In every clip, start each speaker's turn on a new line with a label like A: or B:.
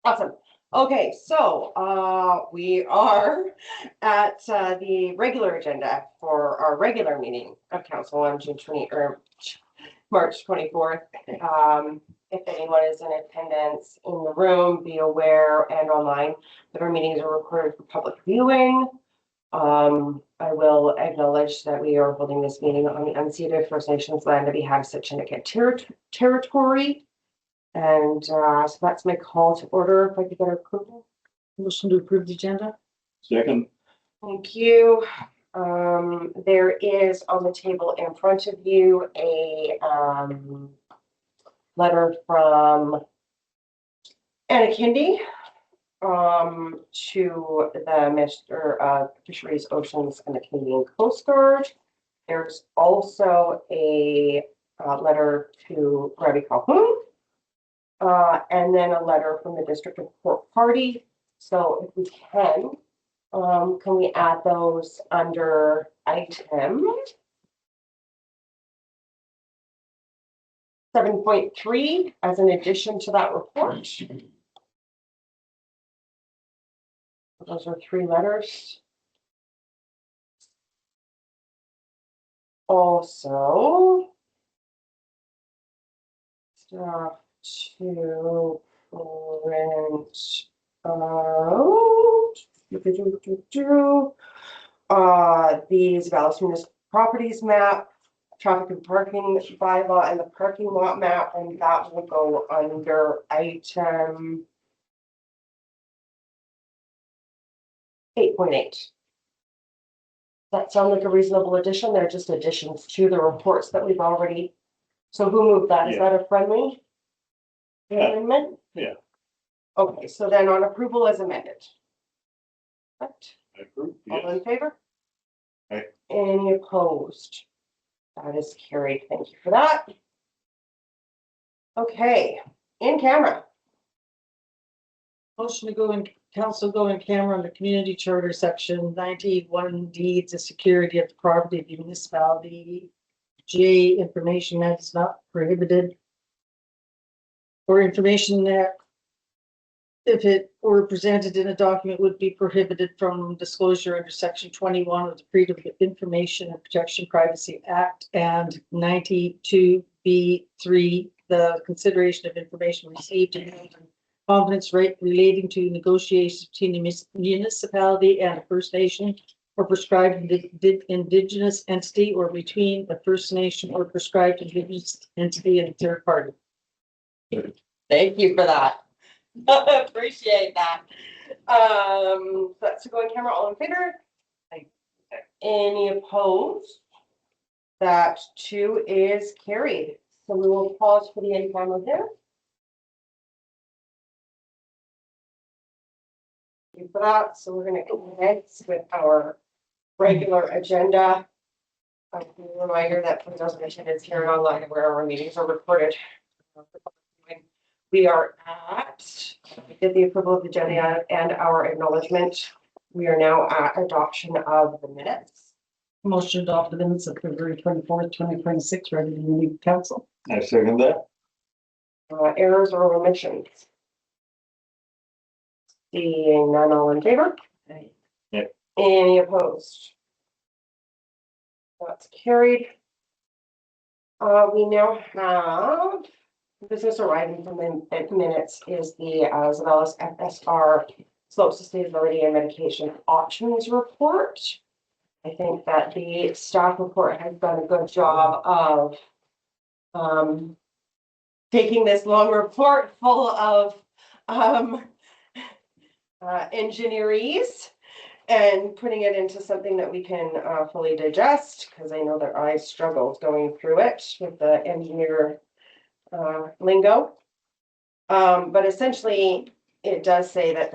A: Awesome. Okay, so we are at the regular agenda for our regular meeting of council on June 20 or March 24th. If anyone is in attendance in the room, be aware and online that our meetings are recorded for public viewing. I will acknowledge that we are holding this meeting on the unceded First Nations land of the Chiniki territory. And so that's my call to order. If I could get approval.
B: Motion to approve the agenda.
C: Second.
A: Thank you. There is on the table in front of you a letter from Anna Kindy to the Minister of Fisheries, Oceans, and the Canadian Coast Guard. There's also a letter to Robbie Calhoun. And then a letter from the District of Port Party. So if we can we add those under item 7.3 as an addition to that report? Those are 3 letters. Also, stuff to print out the Zeballos Municipal Properties map, traffic and parking bylaw, and the parking lot map, and that will go under item 8.8. That sound like a reasonable addition? They're just additions to the reports that we've already. So who moved that? Is that a friendly amendment?
C: Yeah.
A: Okay, so then on approval as amended. Right.
C: I approve.
A: All in favor?
C: Aye.
A: Any opposed? That is carried. Thank you for that. Okay, in camera.
B: Motion to go in council go in camera on the community charter section 91D, the security of the property of the municipality. J, information that is not prohibited, or information that if it were presented in a document would be prohibited from disclosure under section 21 of the Freedom of Information and Protection Privacy Act, and 92B3, the consideration of information received in confidence rate relating to negotiations between the municipality and a First Nation or prescribed indigenous entity, or between a First Nation or prescribed indigenous entity and a third party.
A: Thank you for that. Appreciate that. That's to go in camera. All in favor? Any opposed? That too is carried. So we will pause for the in camera there. Thank you for that. So we're going to go ahead with our regular agenda. A reminder that for those of you that's here online, where our meetings are recorded. We are we did the approval of the agenda and our acknowledgement. We are now at adoption of the minutes.
B: Motion to adopt the minutes of February 24th, 2026, regular meeting council.
C: I second that.
A: Errors or omissions? Seeing none, all in favor?
C: Yep.
A: Any opposed? That's carried. We now have business arriving from the minutes is the Zeballos FSR slope sustainability and medication options report. I think that the staff report has done a good job of taking this long report full of engineerese and putting it into something that we can fully digest, because I know that I struggled going through it with the engineer lingo. But essentially it does say that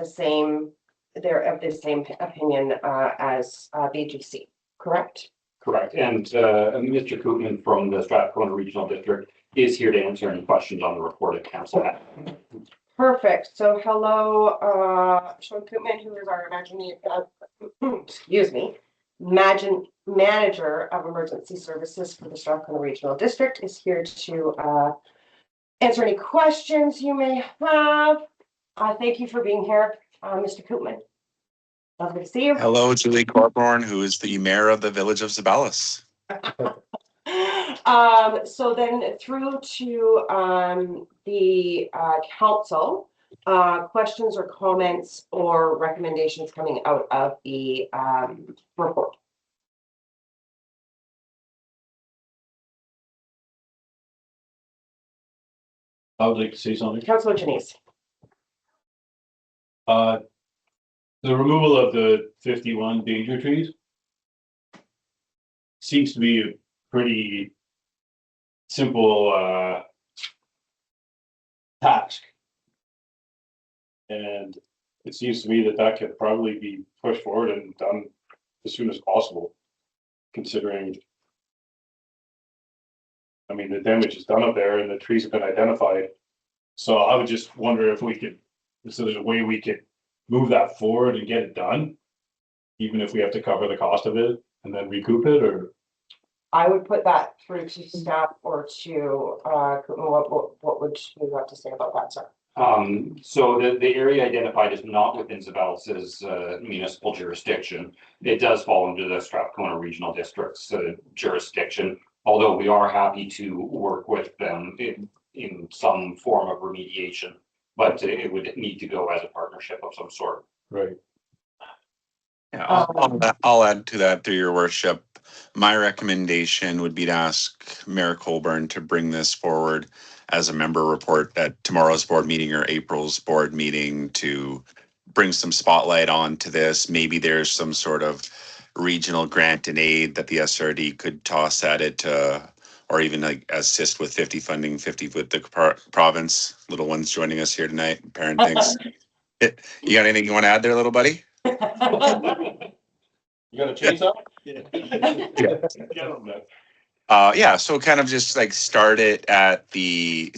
A: they're of the same opinion as BGC, correct?
C: Correct. And Mr. Koopman from the Strathcona Regional District is here to answer any questions on the report at council.
A: Perfect. So hello, Sean Koopman, who is our manager of emergency services for the Strathcona Regional District, is here to answer any questions you may have. Thank you for being here, Mr. Koopman. Lovely to see you.
D: Hello, Julie Corborn, who is the mayor of the village of Zeballos.
A: So then through to the council, questions or comments or recommendations coming out of the report.
E: I would like to say something.
A: Councilor Janice.
E: The removal of the 51 danger trees seems to be a pretty simple task. And it seems to me that that could probably be pushed forward and done as soon as possible, considering, I mean, the damage is done up there and the trees have been identified. So I would just wonder if we could, so there's a way we could move that forward and get it done, even if we have to cover the cost of it and then recoup it, or?
A: I would put that through to staff or to what would you have to say about that, sir?
C: So the area identified is not within Zeballos' municipal jurisdiction. It does fall under the Strathcona Regional District's jurisdiction, although we are happy to work with them in some form of remediation, but it would need to go as a partnership of some sort.
E: Right.
D: Yeah, I'll add to that through your worship. My recommendation would be to ask Mayor Colburn to bring this forward as a member report at tomorrow's board meeting or April's board meeting to bring some spotlight onto this. Maybe there's some sort of regional grant and aid that the SRD could toss at it, or even like assist with 50 funding, 50 with the province. Little ones joining us here tonight, parent things. You got anything you want to add there, little buddy?
E: You got a chainsaw?
D: Yeah, so kind of just like started at the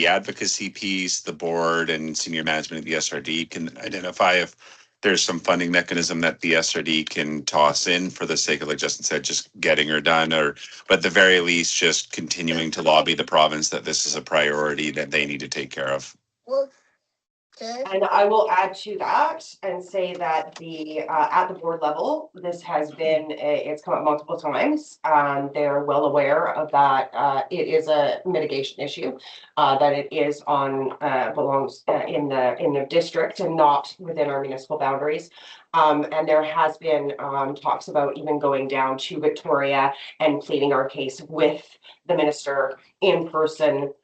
D: advocacy piece. The board and senior management of the SRD can identify if there's some funding mechanism that the SRD can toss in for the sake of, like Justin said, just getting her done, but at the very least, just continuing to lobby the province that this is a priority that they need to take care of.
A: And I will add to that and say that at the board level, this has been, it's come up multiple times. They're well aware of that. It is a mitigation issue, that it is belongs in the district and not within our municipal boundaries. And there has been talks about even going down to Victoria and pleading our case with the minister in person,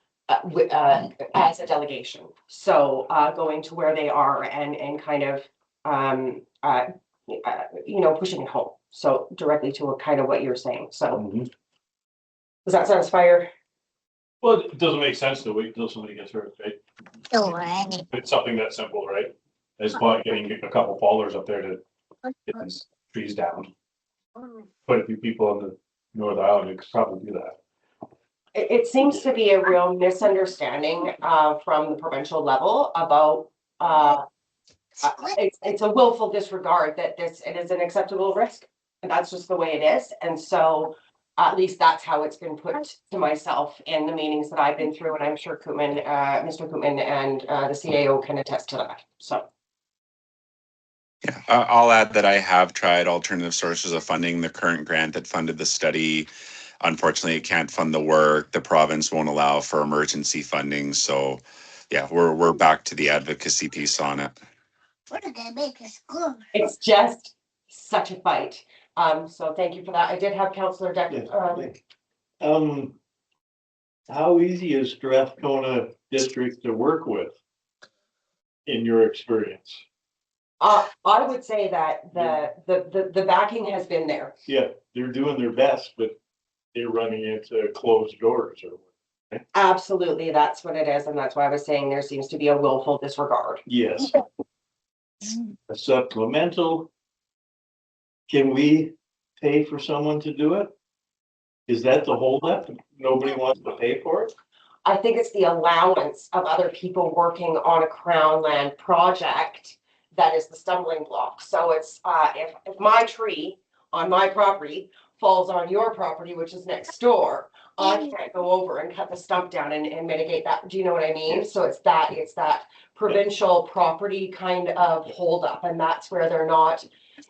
A: as a delegation. So going to where they are and kind of pushing it home. So directly to kind of what you're saying. So does that satisfy your?
E: Well, it doesn't make sense to wait until somebody gets hurt, right? It's something that simple, right? It's about getting a couple followers up there to get these trees down. Quite a few people on the North Island who could probably do that.
A: It seems to be a real misunderstanding from the provincial level about it's a willful disregard that it is an acceptable risk, and that's just the way it is. And so at least that's how it's been put to myself in the meetings that I've been through, and I'm sure Mr. Koopman and the CAO can attest to that. So.
D: Yeah, I'll add that I have tried alternative sources of funding. The current grant that funded the study, unfortunately, it can't fund the work. The province won't allow for emergency funding. So yeah, we're back to the advocacy piece on it.
A: It's just such a fight. So thank you for that. I did have Councillor Decker.
F: How easy is Strathcona district to work with in your experience?
A: I would say that the backing has been there.
F: Yeah, they're doing their best, but they're running into closed doors or what?
A: Absolutely, that's what it is, and that's why I was saying there seems to be a willful disregard.
F: Yes. A supplemental. Can we pay for someone to do it? Is that the holdup? Nobody wants to pay for it?
A: I think it's the allowance of other people working on a Crown land project that is the stumbling block. So it's if my tree on my property falls on your property, which is next door, I can't go over and cut the stump down and mitigate that. Do you know what I mean? So it's that provincial property kind of holdup, and that's where they're not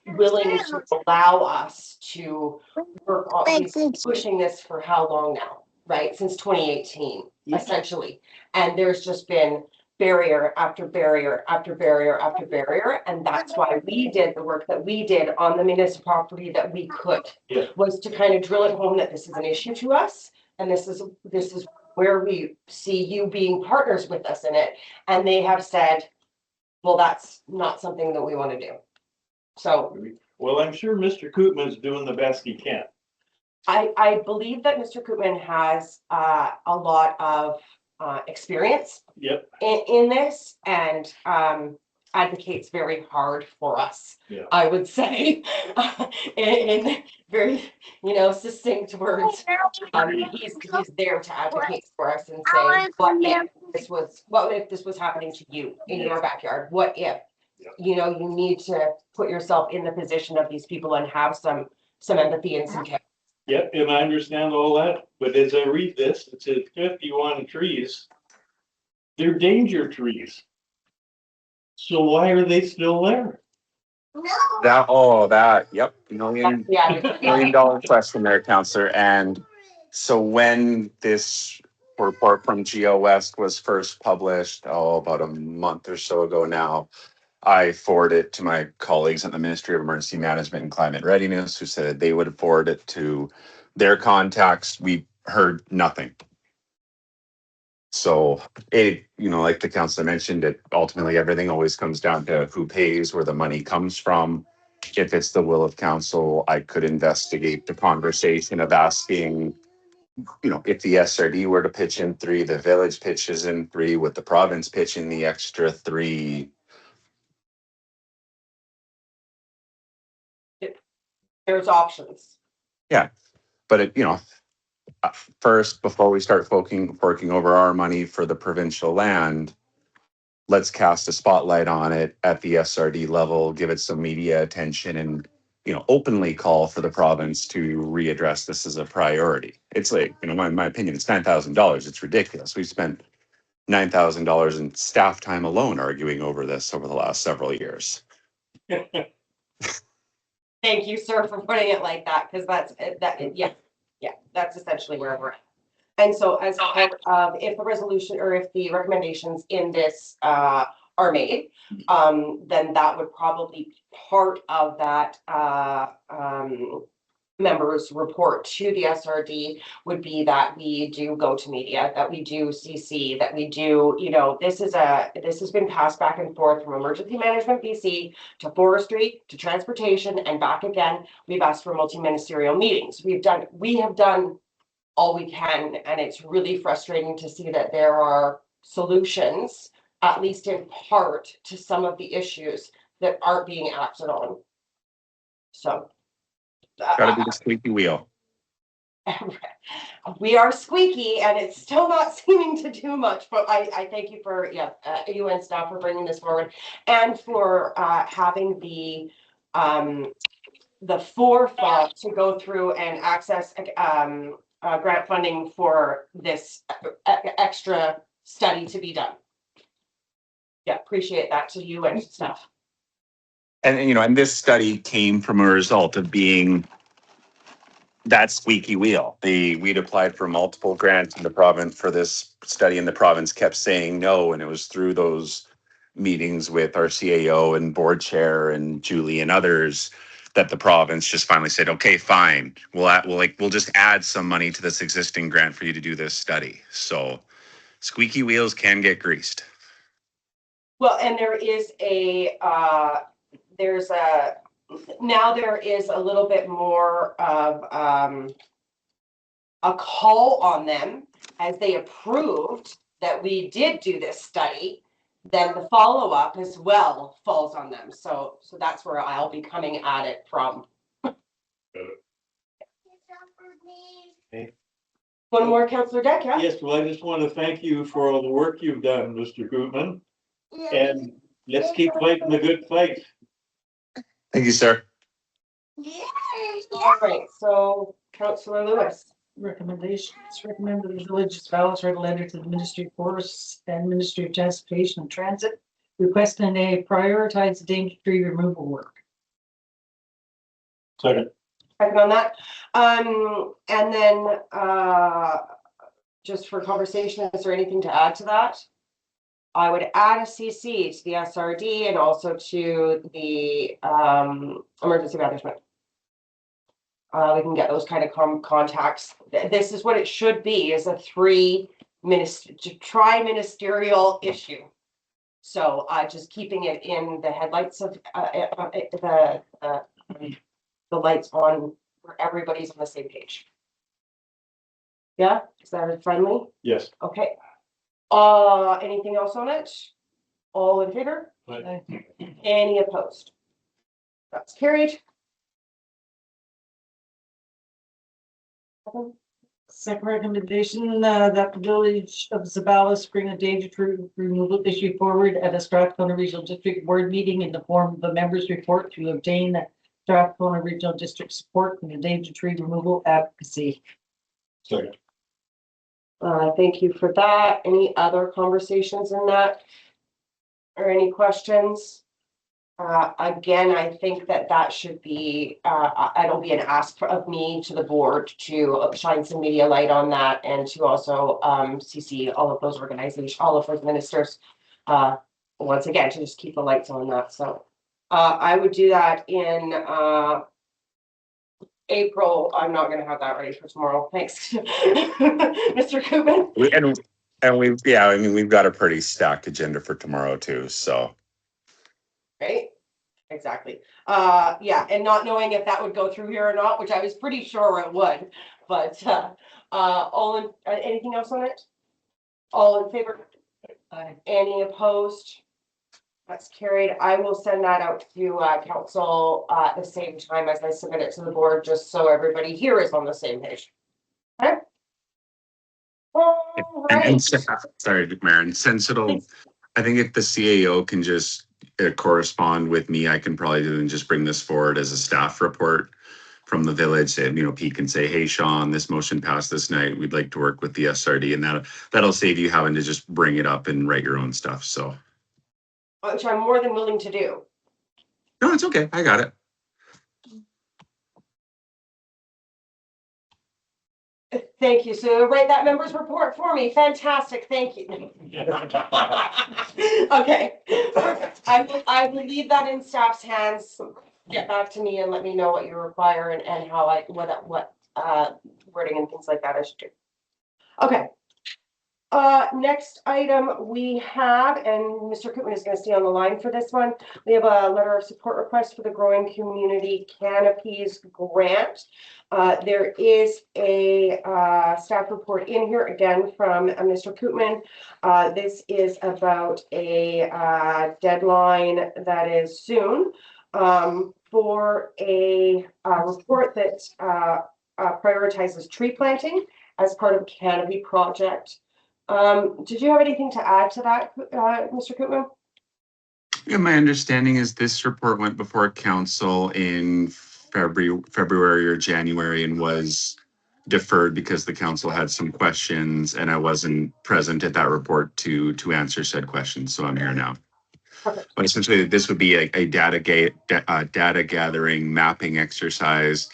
A: willing to allow us to work on, we've been pushing this for how long now, right? Since 2018,
F: Yeah.
A: essentially. And there's just been barrier after barrier after barrier after barrier. And that's why we did the work that we did on the municipal property that we could.
F: Yeah.
A: Was to kind of drill it home that this is an issue to us. And this is where we see you being partners with us in it. And they have said, well, that's not something that we want to do. So
F: Well, I'm sure Mr. Koopman's doing the best he can.
A: I believe that Mr. Koopman has a lot of experience
F: Yep.
A: in this and advocates very hard for us.
F: Yeah.
A: I would say in very, succinct words. He's there to advocate for us and say, what if this was happening to you in your backyard? What if?
F: Yeah.
A: You need to put yourself in the position of these people and have some empathy and some care.
F: Yep, and I understand all that, but as I read this, it says 51 trees. They're danger trees. So why are they still there?
D: Yep, million
A: Yeah.
D: dollar question there, Counselor. And so when this report from Geo West was first published, about a month or so ago now, I forwarded it to my colleagues at the Ministry of Emergency Management and Climate Readiness, who said they would forward it to their contacts. We heard nothing. So it, like the councilor mentioned, it ultimately everything always comes down to who pays, where the money comes from. If it's the will of council, I could investigate the conversation of asking, if the SRD were to pitch in 3, the village pitches in 3, would the province pitch in the extra 3?
A: There's options.
D: Yeah, but first, before we start forking over our money for the provincial land, let's cast a spotlight on it at the SRD level, give it some media attention, and openly call for the province to readdress this as a priority. It's like, in my opinion, it's $9,000. It's ridiculous. We've spent $9,000 in staff time alone arguing over this over the last several years.
A: Thank you, sir, for putting it like that, because that's essentially where we're at. And so as part of, if the resolution or if the recommendations in this are made, then that would probably be part of that members report to the SRD would be that we do go to media, that we do CC, that we do, this has been passed back and forth from Emergency Management BC to Forestry to Transportation and back again. We've asked for multi-ministerial meetings. We have done all we can, and it's really frustrating to see that there are solutions, at least in part, to some of the issues that aren't being acted on. So
D: Gotta be the squeaky wheel.
A: we are squeaky and it's still not seeming to do much, but I thank you for UN staff for bringing this forward and for having the forethought to go through and access grant funding for this extra study to be done. Yeah, appreciate that to you and staff.
D: And this study came from a result of being that squeaky wheel. We'd applied for multiple grants in the province for this study, and the province kept saying no. And it was through those meetings with our CAO and board chair and Julie and others that the province just finally said, okay, fine. We'll just add some money to this existing grant for you to do this study. So squeaky wheels can get greased.
A: Well, and there is now there is a little bit more of a call on them as they approved that we did do this study, then the follow-up as well falls on them. So that's where I'll be coming at it from.
F: Okay.
A: One more, Councillor Deck, yeah?
F: Yes, well, I just want to thank you for all the work you've done, Mr. Koopman. And let's keep fighting the good fight.
D: Thank you, sir.
A: All right, so Councillor Lewis.
B: Recommendations, recommend that the village of Zeballos write a letter to the Ministry of Forests and Ministry of Transportation and Transit requesting they prioritize the danger tree removal work.
E: Second.
A: Second on that. And then, just for conversation, is there anything to add to that? I would add a CC to the SRD and also to the, emergency management. We can get those kind of contacts. This is what it should be, is a tri-ministerial issue. So, just keeping it in the headlights of, the lights on where everybody's on the same page. Yeah, is that friendly?
E: Yes.
A: Okay. Anything else on it? All in favor?
E: Aye.
A: Any opposed? That's carried.
B: Second recommendation, that the village of Zeballos bring a danger tree removal issue forward at a Strathcona Regional District Board meeting in the form of a member's report to obtain Strathcona Regional District support for the danger tree removal advocacy.
E: Second.
A: Thank you for that. Any other conversations in that? Or any questions? Again, I think that should be, it'll be an ask of me to the board to shine some media light on that and to also CC all of those organizations, all of those ministers. Once again, to just keep the lights on that. So I would do that in April. I'm not gonna have that ready for tomorrow. Thanks. Mr. Koopman.
D: We've got a pretty stacked agenda for tomorrow too, so.
A: Right, exactly. Yeah, and not knowing if that would go through here or not, which I was pretty sure it would, but anything else on it? All in favor? Any opposed? That's carried. I will send that out to council at the same time as I submit it to the board, just so everybody here is on the same page. Okay. All right.
D: Sorry, Maren, since I think if the CAO can just correspond with me, I can probably do and just bring this forward as a staff report from the village. And, Pete can say, hey, Sean, this motion passed this night. We'd like to work with the SRD, and that'll save you having to just bring it up and write your own stuff. So.
A: Which I'm more than willing to do.
D: No, it's okay. I got it.
A: Thank you. So write that member's report for me. Fantastic. Thank you. Okay, perfect. I will leave that in staff's hands. Get back to me and let me know what you require and how what wording and things like that I should do. Okay. Next item we have, and Mr. Koopman is going to stay on the line for this one. We have a letter of support request for the Growing Community Canopies Grant. There is a staff report in here again from Mr. Koopman. This is about a deadline that is soon for a report that prioritizes tree planting as part of a canopy project. Did you have anything to add to that, Mr. Koopman?
D: Yeah, my understanding is this report went before council in February or January and was deferred because the council had some questions and I wasn't present at that report to answer said questions. So I'm here now.
A: Perfect.
D: But essentially, this would be a data gathering mapping exercise.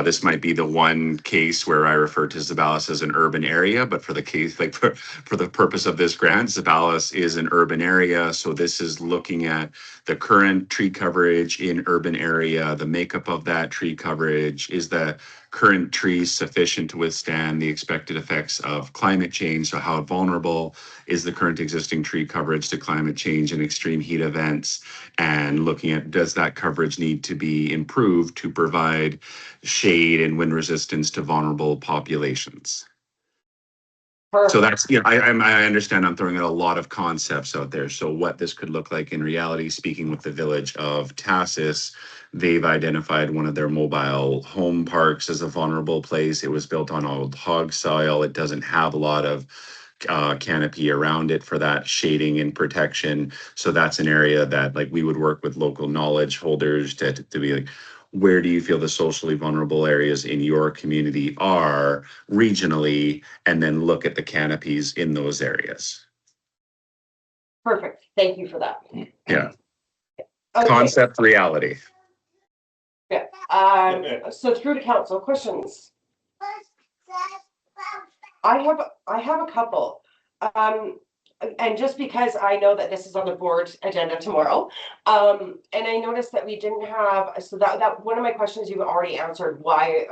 D: This might be the one case where I refer to Zeballos as an urban area, but for the case, like for the purpose of this grant, Zeballos is an urban area. So this is looking at the current tree coverage in urban area, the makeup of that tree coverage, is the current trees sufficient to withstand the expected effects of climate change? So how vulnerable is the current existing tree coverage to climate change and extreme heat events? And looking at, does that coverage need to be improved to provide shade and wind resistance to vulnerable populations?
A: Perfect.
D: So that's, I understand I'm throwing out a lot of concepts out there. So what this could look like in reality, speaking with the village of Tassis, they've identified one of their mobile home parks as a vulnerable place. It was built on old hog soil. It doesn't have a lot of canopy around it for that shading and protection. So that's an area that like we would work with local knowledge holders to be like, where do you feel the socially vulnerable areas in your community are regionally, and then look at the canopies in those areas.
A: Perfect. Thank you for that.
D: Yeah.
A: Okay,
D: Concept, reality.
A: yeah. So through to council, questions? I have a couple. And just because I know that this is on the board agenda tomorrow, and I noticed that we didn't have, so that one of my questions you've already answered, why,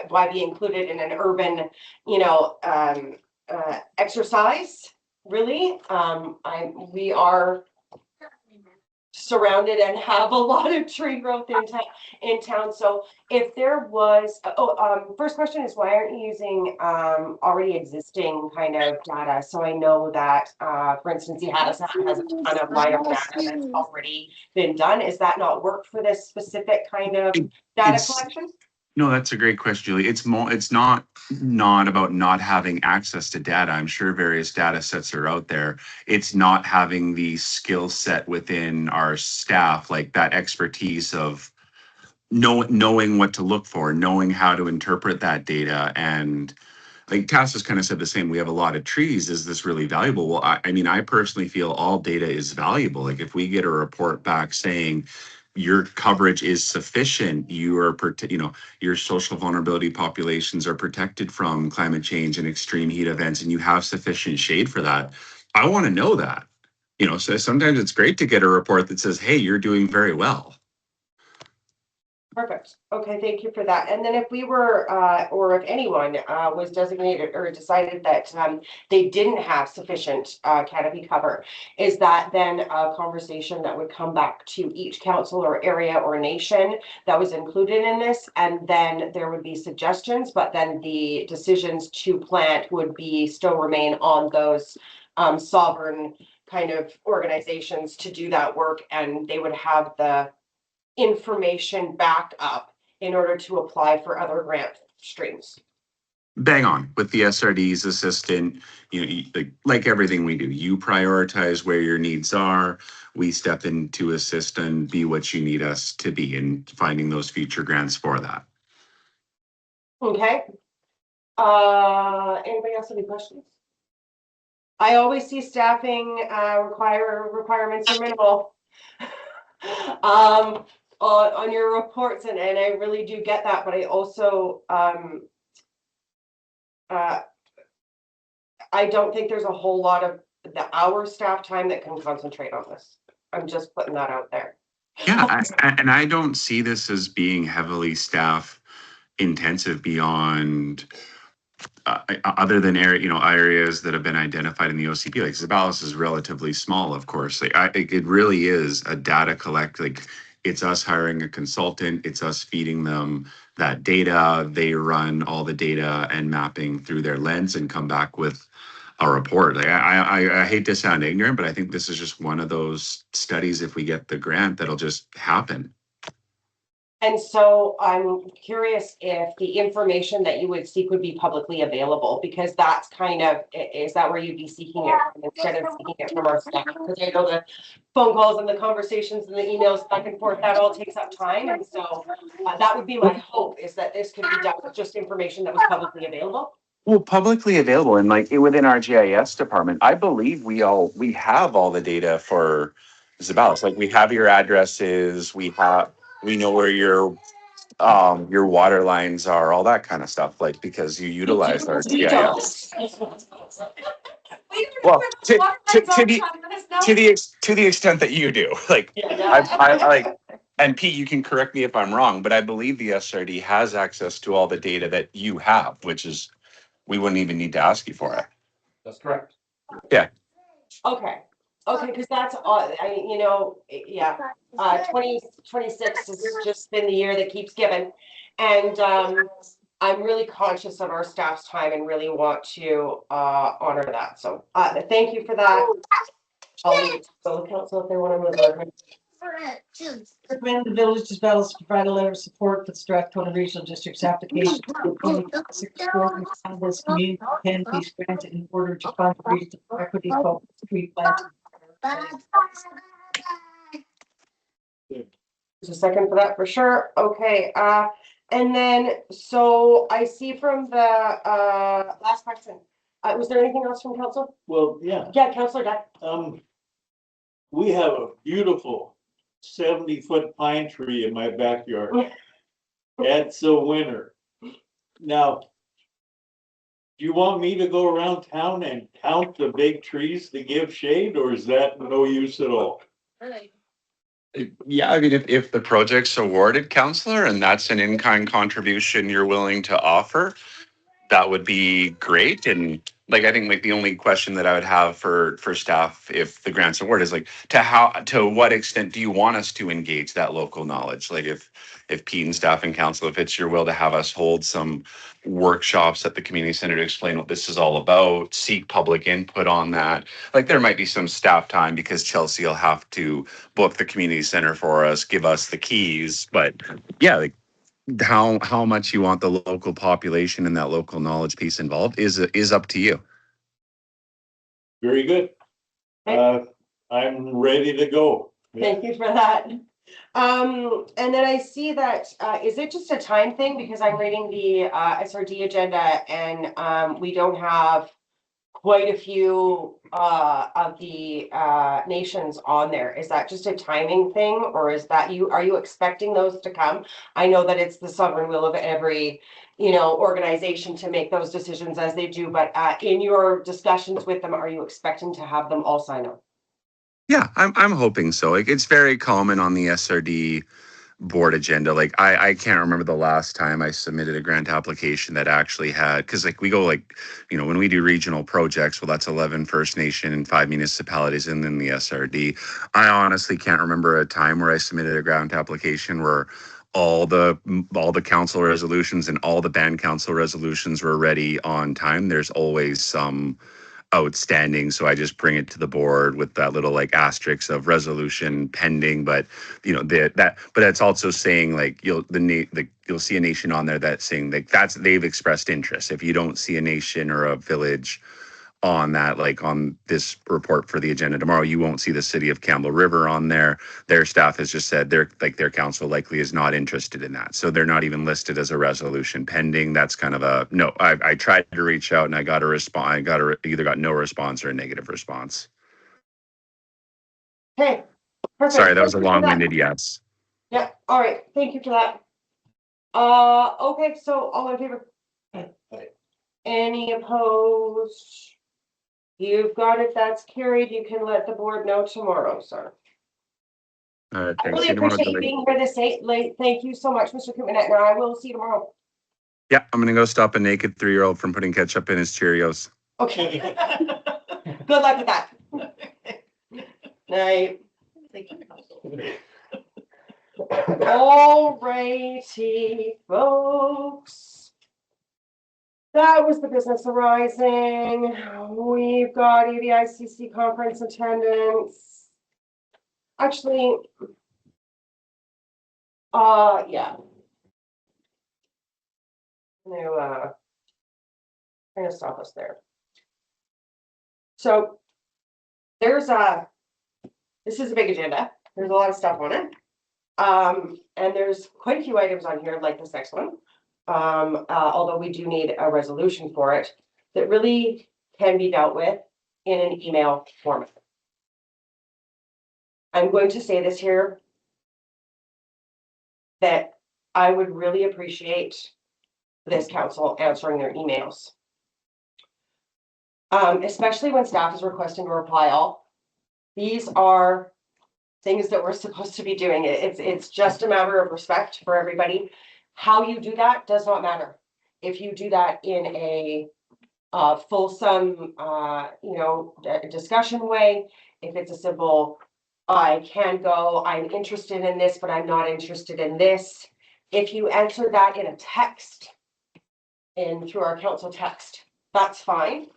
A: why be included in an urban, exercise, really? We are surrounded and have a lot of tree growth in town. So if there was, first question is, why aren't you using already existing kind of data? So I know that, for instance, has a ton of LiDAR data that's already been done. Is that not work for this specific kind of data collection?
D: No, that's a great question, Julie. It's not about not having access to data. I'm sure various data sets are out there. It's not having the skill set within our staff, like that expertise of knowing what to look for, knowing how to interpret that data. And like Tass has kind of said the same, we have a lot of trees. Is this really valuable? Well, I mean, I personally feel all data is valuable. Like if we get a report back saying your coverage is sufficient, your social vulnerability populations are protected from climate change and extreme heat events, and you have sufficient shade for that, I want to know that. So sometimes it's great to get a report that says, hey, you're doing very well.
A: Perfect. Okay, thank you for that. And then if we were, or if anyone was designated or decided that they didn't have sufficient canopy cover, is that then a conversation that would come back to each council or area or nation that was included in this? And then there would be suggestions, but then the decisions to plant would be still remain on those sovereign kind of organizations to do that work, and they would have the information back up in order to apply for other grant streams.
D: Bang on with the SRD's assistant. Like everything we do, you prioritize where your needs are. We step in to assist and be what you need us to be, and finding those future grants for that.
A: Okay. Anybody else have any questions? I always see staffing requirements are minimal. On your reports, and I really do get that, but I also I don't think there's a whole lot of our staff time that can concentrate on this. I'm just putting that out there.
D: Yeah, and I don't see this as being heavily staff intensive beyond other than areas that have been identified in the OCP. Like Zeballos is relatively small, of course. It really is a data collect. Like it's us hiring a consultant. It's us feeding them that data. They run all the data and mapping through their lens and come back with a report. Like I hate to sound ignorant, but I think this is just one of those studies. If we get the grant, that'll just happen.
A: And so I'm curious if the information that you would seek would be publicly available, because that's kind of, is that where you'd be seeking it from instead of seeking it from our staff? Because I know the phone calls and the conversations and the emails back and forth, that all takes up time. And so that would be my hope, is that this could be done with just information that was publicly available.
D: Well, publicly available, and like within our GIS department, I believe we have all the data for Zeballos. Like we have your addresses, we know where your water lines are, all that kind of stuff. Like because you utilize our GIS. Well, to the extent that you do, like I like. And Pete, you can correct me if I'm wrong, but I believe the SRD has access to all the data that you have, which is. We wouldn't even need to ask you for it.
C: That's correct.
D: Yeah.
A: Okay, because that's all, 2026 has just been the year that keeps giving. And I'm really conscious of our staff's time and really want to honor that. So thank you for that. I'll leave it to the council if they want to move on.
B: Recommend the village of Zeballos provide a letter of support for the Strathcona Regional District's application to the this community can be granted in order to fund regional equity focused tree planting.
A: There's a second for that for sure. Okay, and then, so I see from the, last question, was there anything else from council?
F: Well, yeah,
A: Yeah, Councillor Duck.
F: we have a beautiful 70-foot pine tree in my backyard. That's a winner. Now, do you want me to go around town and count the big trees to give shade, or is that no use at all?
D: Yeah, I mean, if the project's awarded, counselor, and that's an in-kind contribution you're willing to offer, that would be great. And like, I think like the only question that I would have for staff, if the grant's awarded, is like, to what extent do you want us to engage that local knowledge? Like if Pete and staff and council, if it's your will to have us hold some workshops at the community center to explain what this is all about, seek public input on that. Like there might be some staff time because Chelsea will have to book the community center for us, give us the keys. But yeah, like how much you want the local population and that local knowledge piece involved is up to you.
F: Very good. I'm ready to go.
A: Thank you for that. And then I see that, is it just a time thing? Because I'm reading the, SRD agenda and, we don't have quite a few, of the, nations on there. Is that just a timing thing or is that are you expecting those to come? I know that it's the sovereign will of every, organization to make those decisions as they do, but, in your discussions with them, are you expecting to have them all sign up?
D: Yeah, I'm hoping so. Like it's very common on the SRD board agenda. Like I can't remember the last time I submitted a grant application that actually had, because like we go like, when we do regional projects, well, that's 11 First Nation and 5 municipalities and then the SRD. I honestly can't remember a time where I submitted a grant application where all the council resolutions and all the band council resolutions were ready on time. There's always some outstanding. So I just bring it to the board with that little like asterisk of resolution pending. But but it's also saying like you'll see a nation on there that's saying like they've expressed interest. If you don't see a nation or a village on that, like on this report for the agenda tomorrow, you won't see the city of Campbell River on there. Their staff has just said their council likely is not interested in that. So they're not even listed as a resolution pending. That's kind of a no. I tried to reach out and I got a response. Either got no response or a negative response.
A: Okay, perfect.
D: Sorry, that was a
A: Thank you for that.
D: long-winded yes.
A: Yeah, all right, thank you for that. Okay, so all in favor? Any opposed? You've got it, that's carried. You can let the board know tomorrow, sir. I
D: Thanks.
A: really
D: See you tomorrow,
A: appreciate you
D: Billy.
A: being here this late. Thank you so much, Mr. Kumanet. Now I will see you tomorrow.
D: Yeah, I'm gonna go stop a naked 3-year-old from putting ketchup in his Cheerios.
A: Okay. Good luck with that. Night. All righty, folks. That was the business arising. We've got AVICC conference attendance. Actually, yeah. I'm gonna stop us there. So there's this is a big agenda. There's a lot of stuff on it. And there's quite a few items on here, like this next one. Although we do need a resolution for it that really can be dealt with in an email format. I'm going to say this here, that I would really appreciate this council answering their emails. Especially when staff is requesting a reply all. These are things that we're supposed to be doing. It's just a matter of respect for everybody. How you do that does not matter. If you do that in a fulsome, discussion way, if it's a simple, I can go, I'm interested in this, but I'm not interested in this. If you answer that in a text, through our council text, that's fine.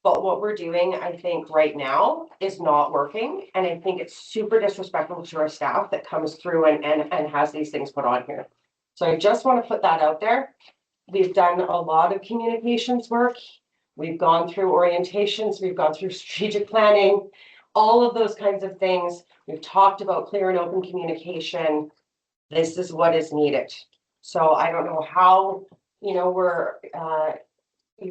A: But what we're doing, I think right now is not working. And I think it's super disrespectful to our staff that comes through and has these things put on here. So I just want to put that out there. We've done a lot of communications work. We've gone through orientations. We've gone through strategic planning, all of those kinds of things. We've talked about clear and open communication. This is what is needed. So I don't know how, you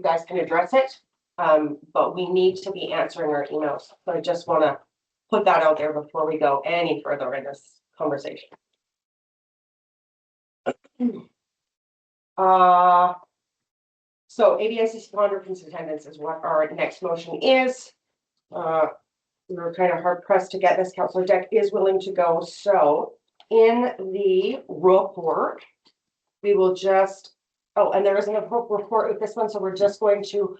A: guys can address it. But we need to be answering our emails. So I just want to put that out there before we go any further in this conversation. So ABICC conference attendance is what our next motion is. We were kind of hard pressed to get this. Councillor Deck is willing to go. So in the report, we will just, oh, and there isn't a report with this one, so we're just going to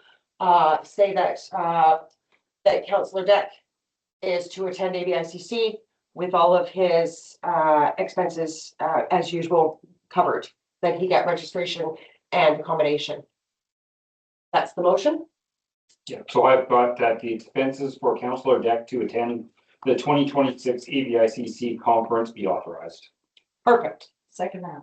A: say that that Councillor Deck is to attend ABICC with all of his expenses as usual covered, that he get registration and accommodation. That's the motion.
C: Yeah, so I've got that the expenses for Councillor Deck to attend the 2026 ABICC conference be authorized.
A: Perfect.
B: Second that.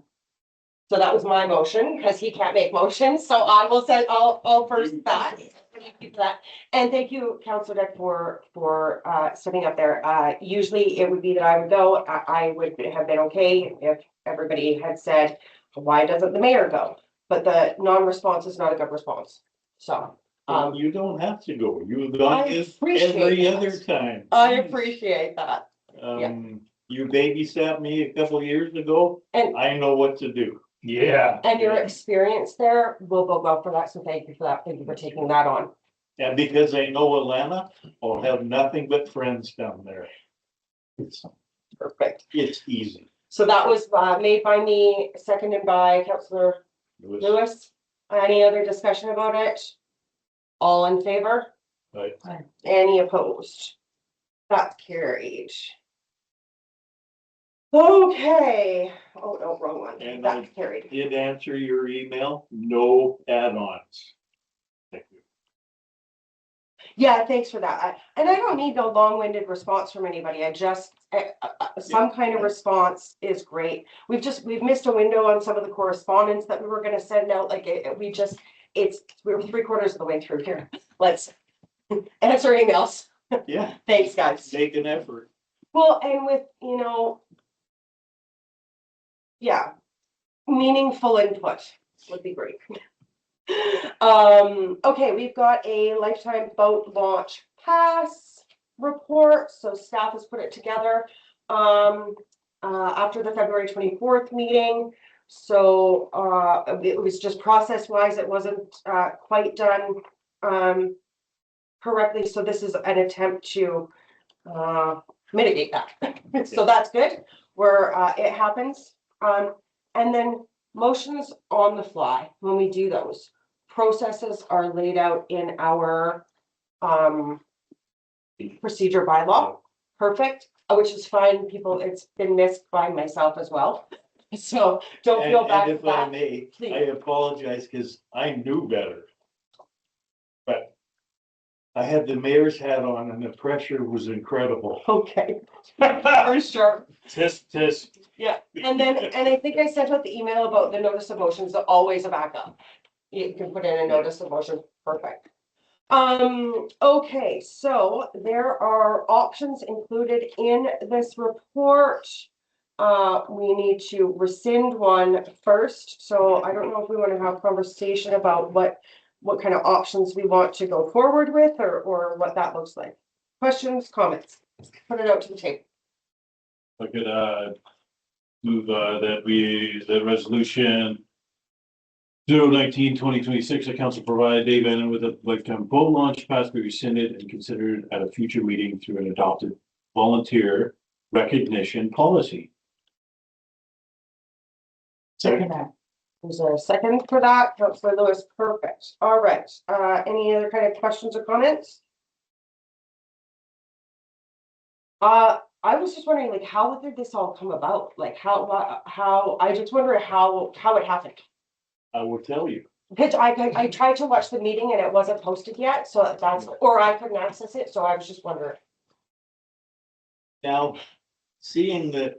A: So that was my motion because he can't make motions. So I will say I'll first that. Thank you for that. And thank you, Councillor Deck, for stepping up there. Usually it would be that I would go. I would have been okay if everybody had said, why doesn't the mayor go? But the non-response is not a good response. So
F: You don't have to go. You've done
A: I
F: this
A: appreciate
F: every
A: that.
F: other time.
A: I appreciate that. yeah.
F: You babysat me a couple of years ago.
A: And
F: I know what to do.
C: Yeah.
A: and your experience there will go well for that. So thank you for that. Thank you for taking that on.
F: And because I know Atlanta, I'll have nothing but friends down there.
A: Perfect.
F: It's easy.
A: So that was made by me, seconded by Councillor Lewis. Any other discussion about it? All in favor?
F: Right.
A: Any opposed? That's carried. Okay. Oh, no, wrong one.
F: And
A: That's carried.
F: Did answer your email, no add-ons. Thank you.
A: Yeah, thanks for that. And I don't need no long-winded response from anybody. I just, some kind of response is great. We've missed a window on some of the correspondence that we were gonna send out. Like we're 3/4 of the way through here. Let's answer emails.
F: Yeah.
A: Thanks, guys.
F: Make an effort.
A: Well, and with, yeah, meaningful input would be great. Okay, we've got a lifetime boat launch pass report. So staff has put it together after the February 24th meeting. So it was just process wise, it wasn't quite done correctly. So this is an attempt to mitigate that. So that's good where it happens. And then motions on the fly, when we do those, processes are laid out in our procedure bylaw. Perfect, which is fine, people, it's been missed by myself as well. So don't feel bad
F: And
A: for
F: if I
A: that.
F: may,
A: Please.
F: I apologize because I knew better. But I had the mayor's hat on and the pressure was incredible.
A: Okay, for sure.
E: Tis.
A: Yeah, and I think I sent out the email about the notice of motions, always a backup. You can put in a notice of motion, perfect. Okay, so there are options included in this report. We need to rescind one first, so I don't know if we want to have a conversation about what kind of options we want to go forward with or what that looks like. Questions, comments? Put it out to the table.
E: I could move that the resolution 019/2026, the council provided Dave Allen with a lifetime boat launch pass be rescinded and considered at a future meeting through an adopted volunteer recognition policy.
B: Second that.
A: Is there a second for that? Councillor Lewis, perfect. All right. Any other kind of questions or comments? I was just wondering, like, how did this all come about? Like, how, I just wonder how it happened.
F: I will tell you.
A: Because I tried to watch the meeting and it wasn't posted yet, so that's, or I couldn't access it, so I was just wondering.
F: Now, seeing that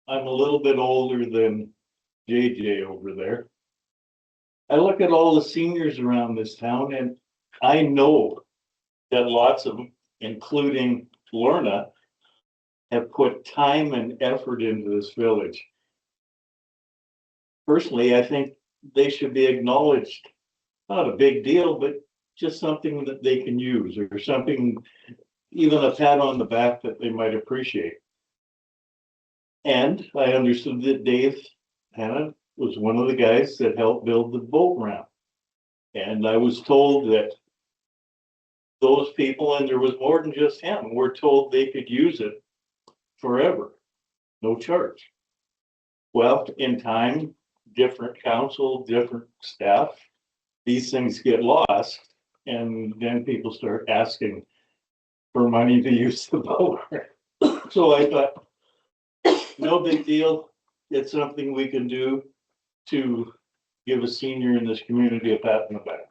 F: I'm a little bit older than JJ over there, I look at all the seniors around this town and I know that lots of them, including Lorna, have put time and effort into this village. Personally, I think they should be acknowledged. Not a big deal, but just something that they can use or something, even a pat on the back that they might appreciate. And I understood that Dave Hanna was one of the guys that helped build the boat ramp. And I was told that those people, and there was more than just him, were told they could use it forever, no charge. Well, in time, different council, different staff, these things get lost, and then people start asking for money to use the boat. So I thought, no big deal. It's something we can do to give a senior in this community a pat on the back.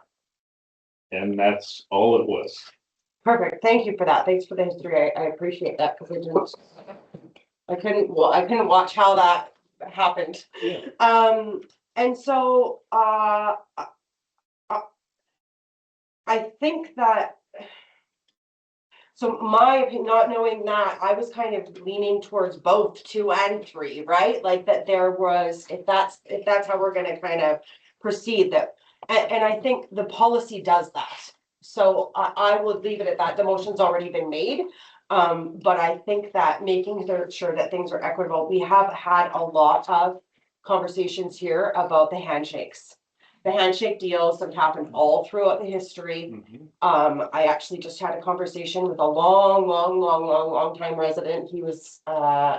F: And that's all it was.
A: Perfect. Thank you for that. Thanks for the history. I appreciate that because I couldn't watch how that happened.
F: Yeah.
A: And so, I think that, so my opinion, not knowing that, I was kind of leaning towards both 2 and 3, right? Like that there was, if that's how we're gonna kind of proceed, that, and I think the policy does that. So I would leave it at that. The motion's already been made. But I think that making sure that things are equitable, we have had a lot of conversations here about the handshakes. The handshake deals have happened all throughout the history. I actually just had a conversation with a long time resident. He was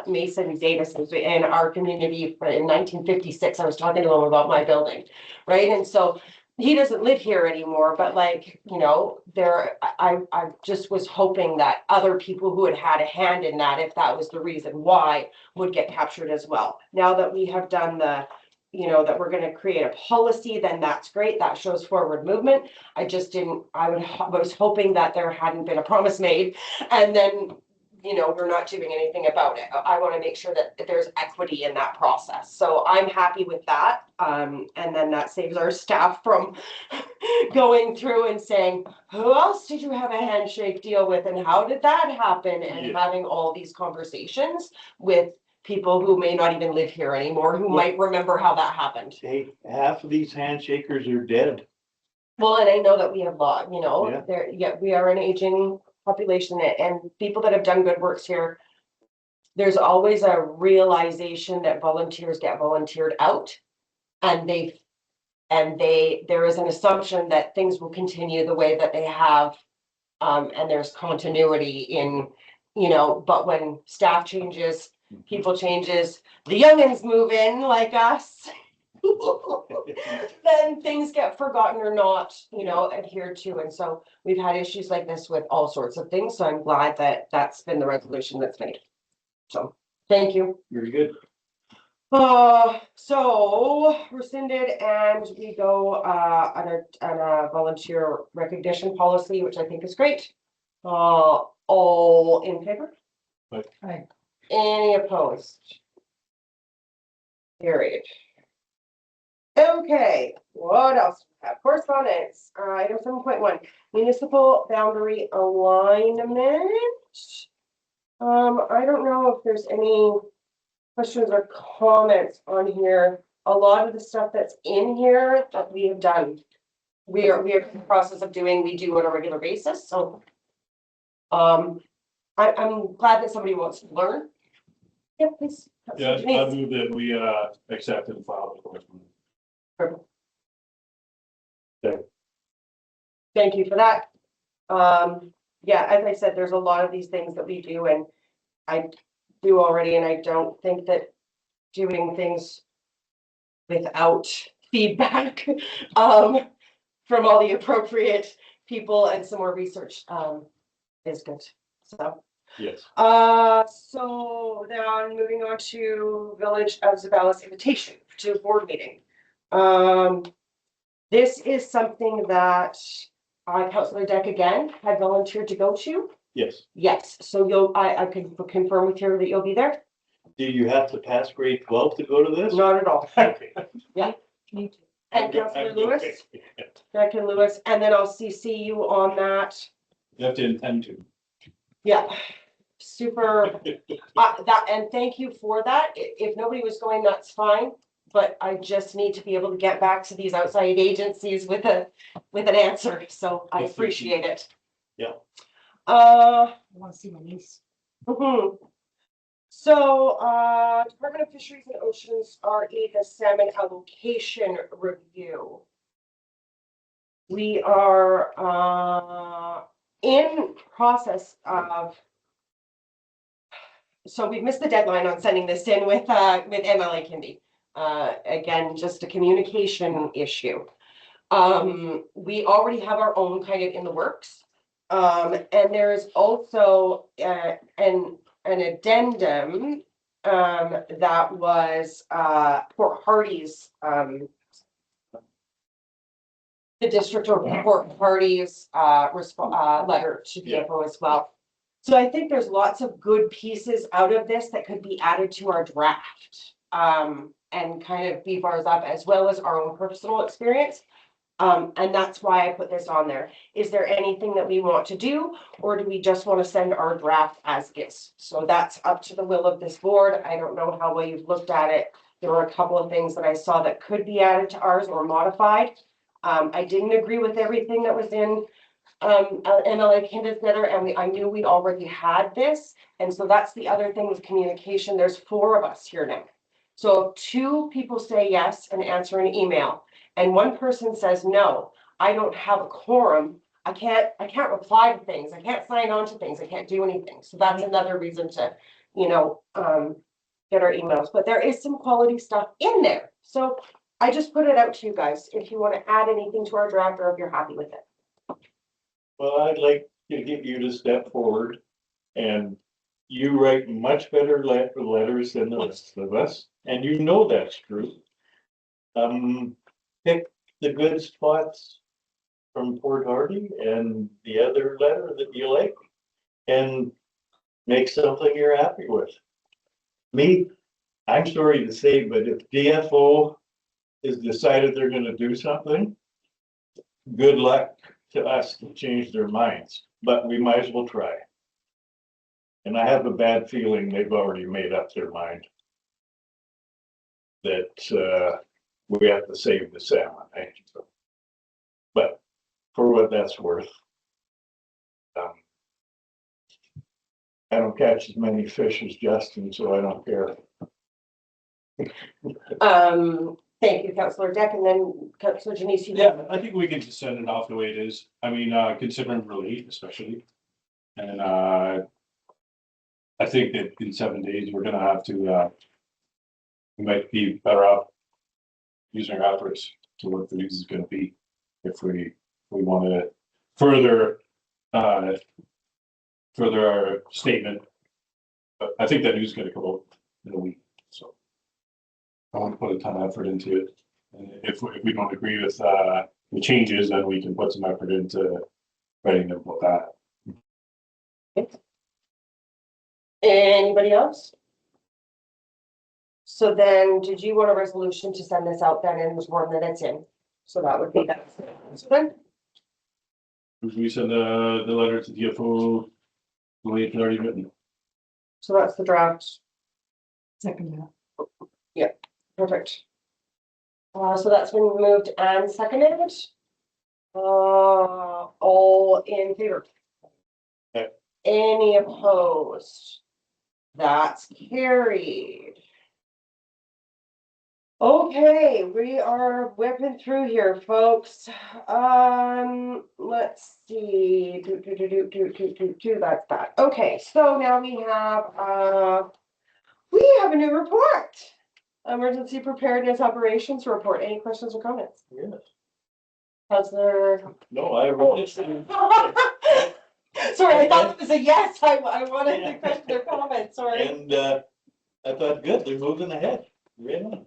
A: Mason Davis was in our community in 1956. I was talking to him about my building, right? And so he doesn't live here anymore, but like, you know, I just was hoping that other people who had a hand in that, if that was the reason why, would get captured as well. Now that we have done the, you know, that we're gonna create a policy, then that's great. That shows forward movement. I just didn't, I was hoping that there hadn't been a promise made and then, you know, we're not doing anything about it. I want to make sure that there's equity in that process. So I'm happy with that. And then that saves our staff from going through and saying, who else did you have a handshake deal with? And how did that happen? And having all these conversations with people who may not even live here anymore, who might remember how that happened.
F: Hey, half of these handshakers are dead.
A: Well, and I know that we have lot, you know,
F: Yeah.
A: we are an aging population and people that have done good works here. There's always a realization that volunteers get volunteered out and there is an assumption that things will continue the way that they have. And there's continuity in, you know, but when staff changes, people changes, the youngins move in like us. Then things get forgotten or not, you know, adhered to. And so we've had issues like this with all sorts of things. So I'm glad that that's been the resolution that's made. So thank you.
F: Very good.
A: So rescinded and we go on a volunteer recognition policy, which I think is great. All in favor?
B: Aye.
A: Any opposed? Carried. Okay, what else? We have correspondence, item 7.1, municipal boundary alignment. I don't know if there's any questions or comments on here. A lot of the stuff that's in here that we have done, we are in the process of doing, we do on a regular basis. So, I'm glad that somebody wants to learn. Yeah, please.
E: Yeah, I move that we accept and file the correspondence.
A: Thank you for that. Yeah, as I said, there's a lot of these things that we do and I do already, and I don't think that doing things without feedback from all the appropriate people and some more research is good. So
F: Yes.
A: so now moving on to Village of Zeballos invitation to board meeting. This is something that Councillor Deck again had volunteered to go to.
F: Yes.
A: Yes, so I can confirm with you that you'll be there?
F: Do you have to pass grade 12 to go to this?
A: Not at all.
F: Okay.
B: Me too.
A: And Councillor Lewis, Deck and Lewis, and then I'll CC you on that.
E: You have to intend to.
A: Yeah. super, and thank you for that. If nobody was going, that's fine. But I just need to be able to get back to these outside agencies with an answer, so I appreciate it.
F: Yeah.
B: I want to see my niece.
A: Mhm. So, Department of Fisheries and Oceans, RE, the salmon allocation review. We are, in process of, so we've missed the deadline on sending this in with MLA Kindy. Again, just a communication issue. We already have our own kind of in the works. And there's also, an addendum, that was, Port Hardy's, the district or Port Hardy's, letter to DFO as well. So I think there's lots of good pieces out of this that could be added to our draft, and kind of beef ours up as well as our own personal experience. And that's why I put this on there. Is there anything that we want to do, or do we just want to send our draft as is? So that's up to the will of this board. I don't know how well you've looked at it. There were a couple of things that I saw that could be added to ours or modified. I didn't agree with everything that was in MLA Kinda's letter, and I knew we already had this. And so that's the other thing with communication. There's 4 of us here now. So if 2 people say yes and answer an email, and 1 person says no, I don't have a quorum. I can't reply to things. I can't sign on to things. I can't do anything. So that's another reason to, get our emails. But there is some quality stuff in there. So I just put it out to you guys if you want to add anything to our draft or if you're happy with it.
F: Well, I'd like to get you to step forward, and you write much better letters than the rest of us, and you know that's true. Pick the good spots from Port Hardy and the other letter that you like, and make something you're happy with. Me, I'm sorry to say, but if DFO is decided they're gonna do something, good luck to us to change their minds, but we might as well try. And I have a bad feeling they've already made up their mind that we have to save the salmon. But for what that's worth, I don't catch as many fish as Justin, so I don't care.
A: Thank you, Councillor Deck, and then Councillor Janice.
E: Yeah, I think we can just send it off the way it is. I mean, considering relief especially. And I think that in 7 days, we're gonna have to, we might be better off using our efforts to what the news is gonna be. If we want to further our statement. But I think that news is gonna come out in a week, so. I want to put a ton of effort into it. And if we don't agree with the changes, then we can put some effort into writing them about that.
A: Anybody else? So then, did you want a resolution to send this out then in the form that it's in? So that would be that. So then,
E: We send the letter to DFO, the way it's already written.
A: so that's the draft.
B: Second.
A: Perfect. So that's been moved and seconded. All in favor?
F: Okay.
A: Any opposed? That's carried. Okay, we are whipping through here, folks. Let's see. That's that. Okay, so now we have a new report. Emergency Preparedness Operations Report. Any questions or comments?
F: Yes.
A: Councillor.
F: No, I wrote it.
A: Sorry, I thought it was a yes. I wanted the question or comment, sorry.
F: And I thought, good, they're moving ahead. Right on.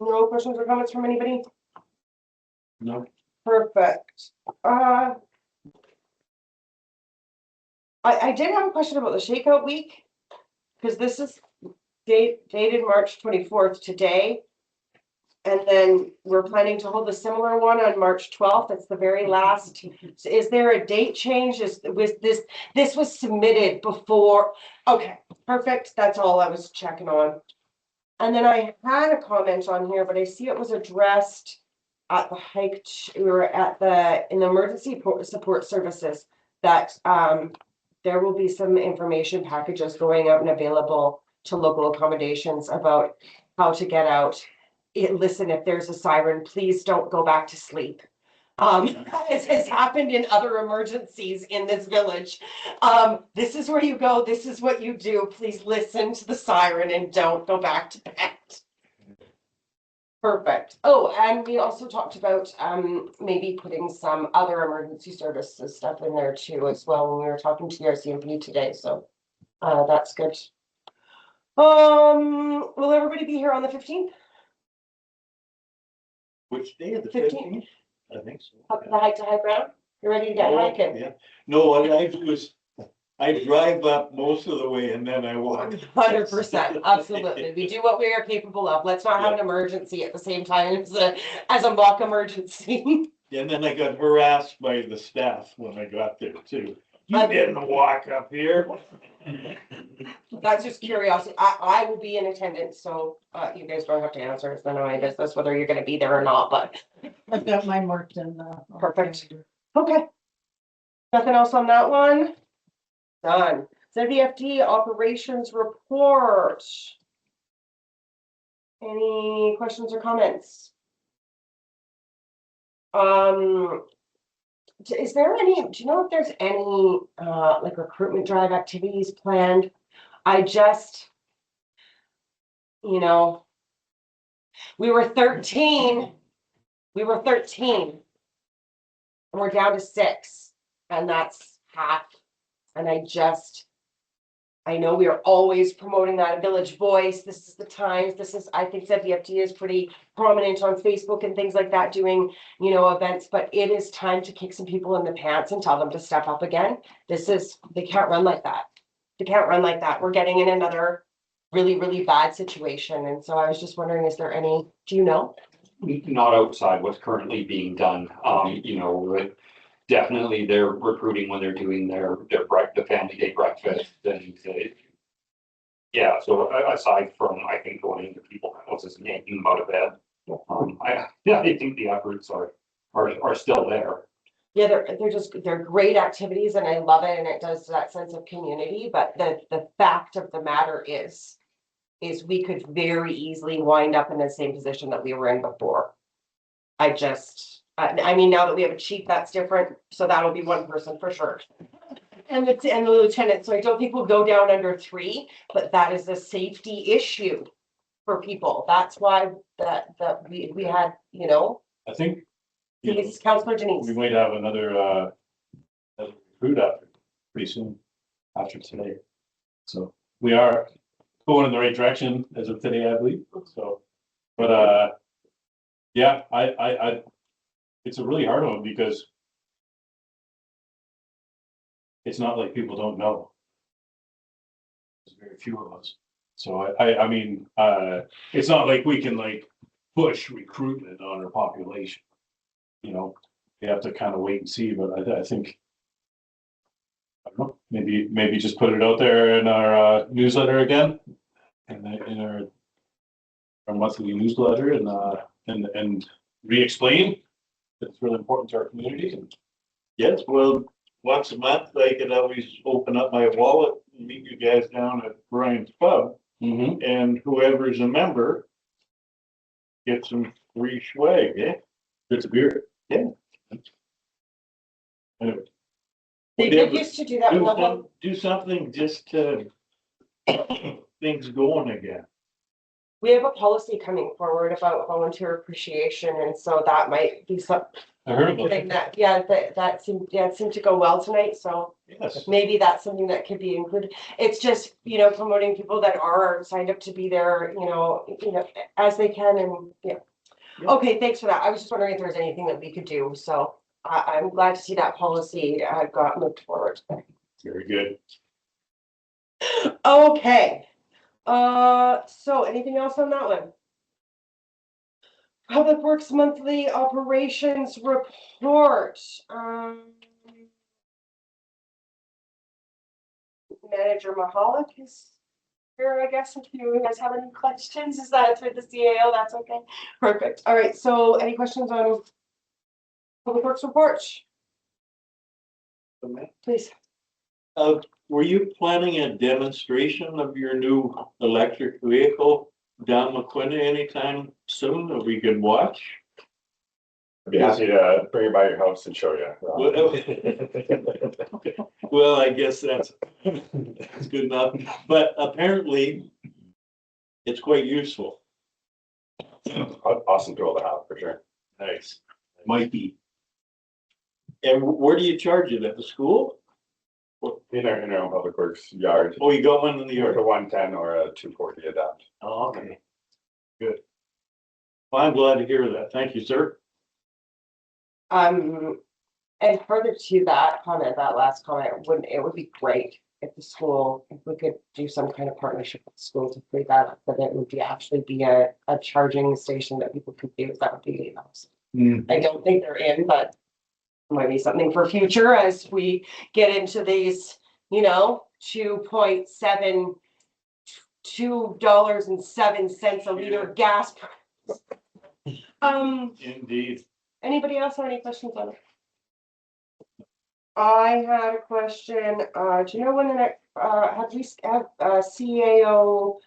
A: No questions or comments from anybody?
E: No.
A: Perfect. I did have a question about the shakeout week, because this is dated March 24th today. And then we're planning to hold a similar one on March 12th. It's the very last. Is there a date change? This was submitted before? Okay, perfect. That's all I was checking on. And then I had a comment on here, but I see it was addressed at the hike. We were in the emergency support services that there will be some information packages going out and available to local accommodations about how to get out. Listen, if there's a siren, please don't go back to sleep. It has happened in other emergencies in this village. This is where you go. This is what you do. Please listen to the siren and don't go back to bed. Perfect. Oh, and we also talked about maybe putting some other emergency services stuff in there too as well when we were talking to the RCMP today. So that's good. Will everybody be here on the 15th?
F: Which day of the
A: 15th?
F: 15th? I think so.
A: Up the hike to high ground? You ready to get hiking?
F: Yeah. No, what I do is, I drive up most of the way and then I walk.
A: 100%, absolutely. We do what we are capable of. Let's not have an emergency at the same time as a mock emergency.
F: And then I got harassed by the staff when I got there too. You didn't walk up here.
A: That's just curiosity. I will be in attendance, so you guys don't have to answer. It's none of my business whether you're gonna be there or not, but
B: I've got mine marked in. On the
A: Perfect.
B: calendar.
A: okay. Nothing else on that one? Done. ZVFD operations report. Any questions or comments? Is there any, do you know if there's any like recruitment drive activities planned? I just, you know, we were 13. We were 13. And we're down to 6. And that's half. And I know we are always promoting that village voice. This is the times. I think ZVFD is pretty prominent on Facebook and things like that, doing, events, but it is time to kick some people in the pants and tell them to step up again. They can't run like that. They can't run like that. We're getting in another really, really bad situation. And so I was just wondering, is there any, do you know?
C: Not outside what's currently being done. Definitely they're recruiting when they're doing the family day breakfast and yeah, so aside from, I think, going into people's houses and yanking them out of bed, I think the efforts are still there.
A: Yeah, they're great activities and I love it and it does that sense of community, but the fact of the matter is we could very easily wind up in the same position that we were in before. I mean, now that we have a chief, that's different, so that'll be one person for sure. And the lieutenant, so I don't think we'll go down under 3, but that is a safety issue for people. That's why we had,
E: I think.
A: Councillor Denise.
E: We might have another recruit after pretty soon after today. So we are going in the right direction as of today, I believe. So, but yeah, I it's a really hard one because it's not like people don't know. There's very few of us. So I mean, it's not like we can push recruitment on our population. We have to kind of wait and see, but I think, I don't know, maybe just put it out there in our newsletter again. And in our monthly newsletter and re-explain. It's really important to our community.
F: Yes, well, once a month, I could always open up my wallet and meet you guys down at Brian's Pub.
E: Mm-hmm.
F: And whoever's a member gets some free swag, yeah?
E: It's a beer.
F: Yeah.
E: Anyway,
A: They did used to do that.
F: Do something just to things going again.
A: We have a policy coming forward about volunteer appreciation, and so that might be something
E: I heard about it.
A: that seemed to go well tonight. So
F: Yes.
A: maybe that's something that could be included. It's just, promoting people that are signed up to be there, as they can, and yeah. Okay, thanks for that. I was just wondering if there's anything that we could do. So I'm glad to see that policy got moved forward.
E: Very good.
A: Okay. So anything else on that one? Public Works Monthly Operations Report. Manager Mahalik is here, I guess, if you guys have any questions, is that through the CAO? That's okay. Perfect. All right, so any questions on Public Works report? Please.
F: Were you planning a demonstration of your new electric vehicle down McQuina anytime soon that we could watch?
G: I'd be happy to bring it by your house and show you.
F: Well, I guess that's good enough, but apparently it's quite useful.
G: Awesome tool to have for sure.
F: Nice. Might be. And where do you charge it? At the school?
G: In our own public works yard.
F: Oh, you got one in the
G: Either
F: yard?
G: a 110 or a 240 adapt.
F: Oh, okay. Good. Well, I'm glad to hear that. Thank you, sir.
A: And further to that comment, that last comment, it would be great if the school, if we could do some kind of partnership with the school to free that up, that it would be actually be a charging station that people could use. That would be awesome. I don't think they're in, but might be something for future as we get into these, you know, $2.07 a liter gas.
F: Indeed.
A: Anybody else have any questions on it? I had a question, do you know when the next, have we, CAO,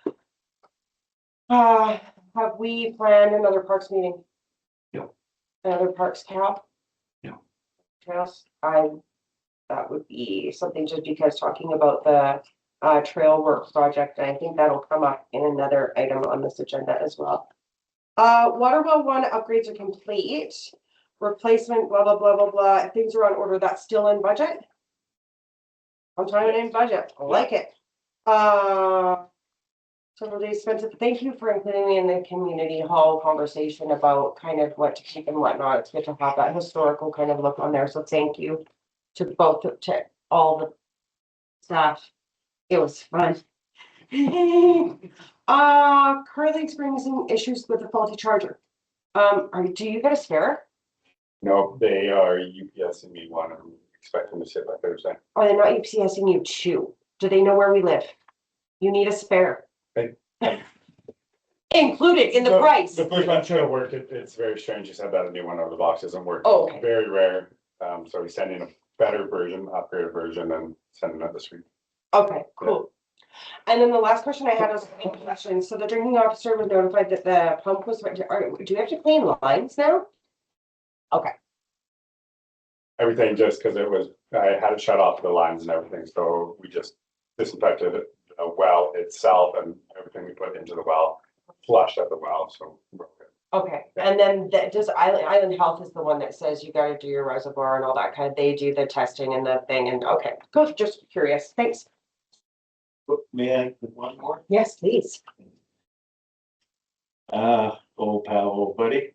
A: have we planned another parks meeting?
C: No.
A: Another parks cap?
C: No.
A: Trails, that would be something just because talking about the, trail work project, I think that'll come up in another item on this agenda as well. Water well 1 upgrades are complete. Replacement, blah, blah, blah, blah, blah. Things are on order. That's still in budget. I'm trying to name budget. I like it. Several days spent. Thank you for including me in the community hall conversation about kind of what to keep and whatnot. It's good to have that historical kind of look on there. So thank you to both, to all the staff. It was fun. Currently experiencing issues with the faulty charger. Do you get a spare?
G: No, they are UPS and me one. I'm expecting to ship by Thursday.
A: Are they not UPSing you too? Do they know where we live? You need a spare. Included in the price.
G: The first one should have worked. It's very strange. You said that a new one out of the box doesn't work.
A: Oh, okay.
G: Very rare. So we're sending a better version, upgraded version, and sending it this week.
A: Okay, cool. And then the last question I had was a question. So the drinking officer was notified that the pump was, do you have to clean lines now? Okay.
G: Everything just because I had it shut off the lines and everything. So we just disinfected the well itself and everything we put into the well, flushed at the well. So we're okay.
A: Okay, and then does Island Health is the one that says you gotta do your reservoir and all that kind of, they do the testing and the thing and, okay, good, just curious, thanks.
F: May I put one more?
A: Yes, please.
F: Old pal, old buddy.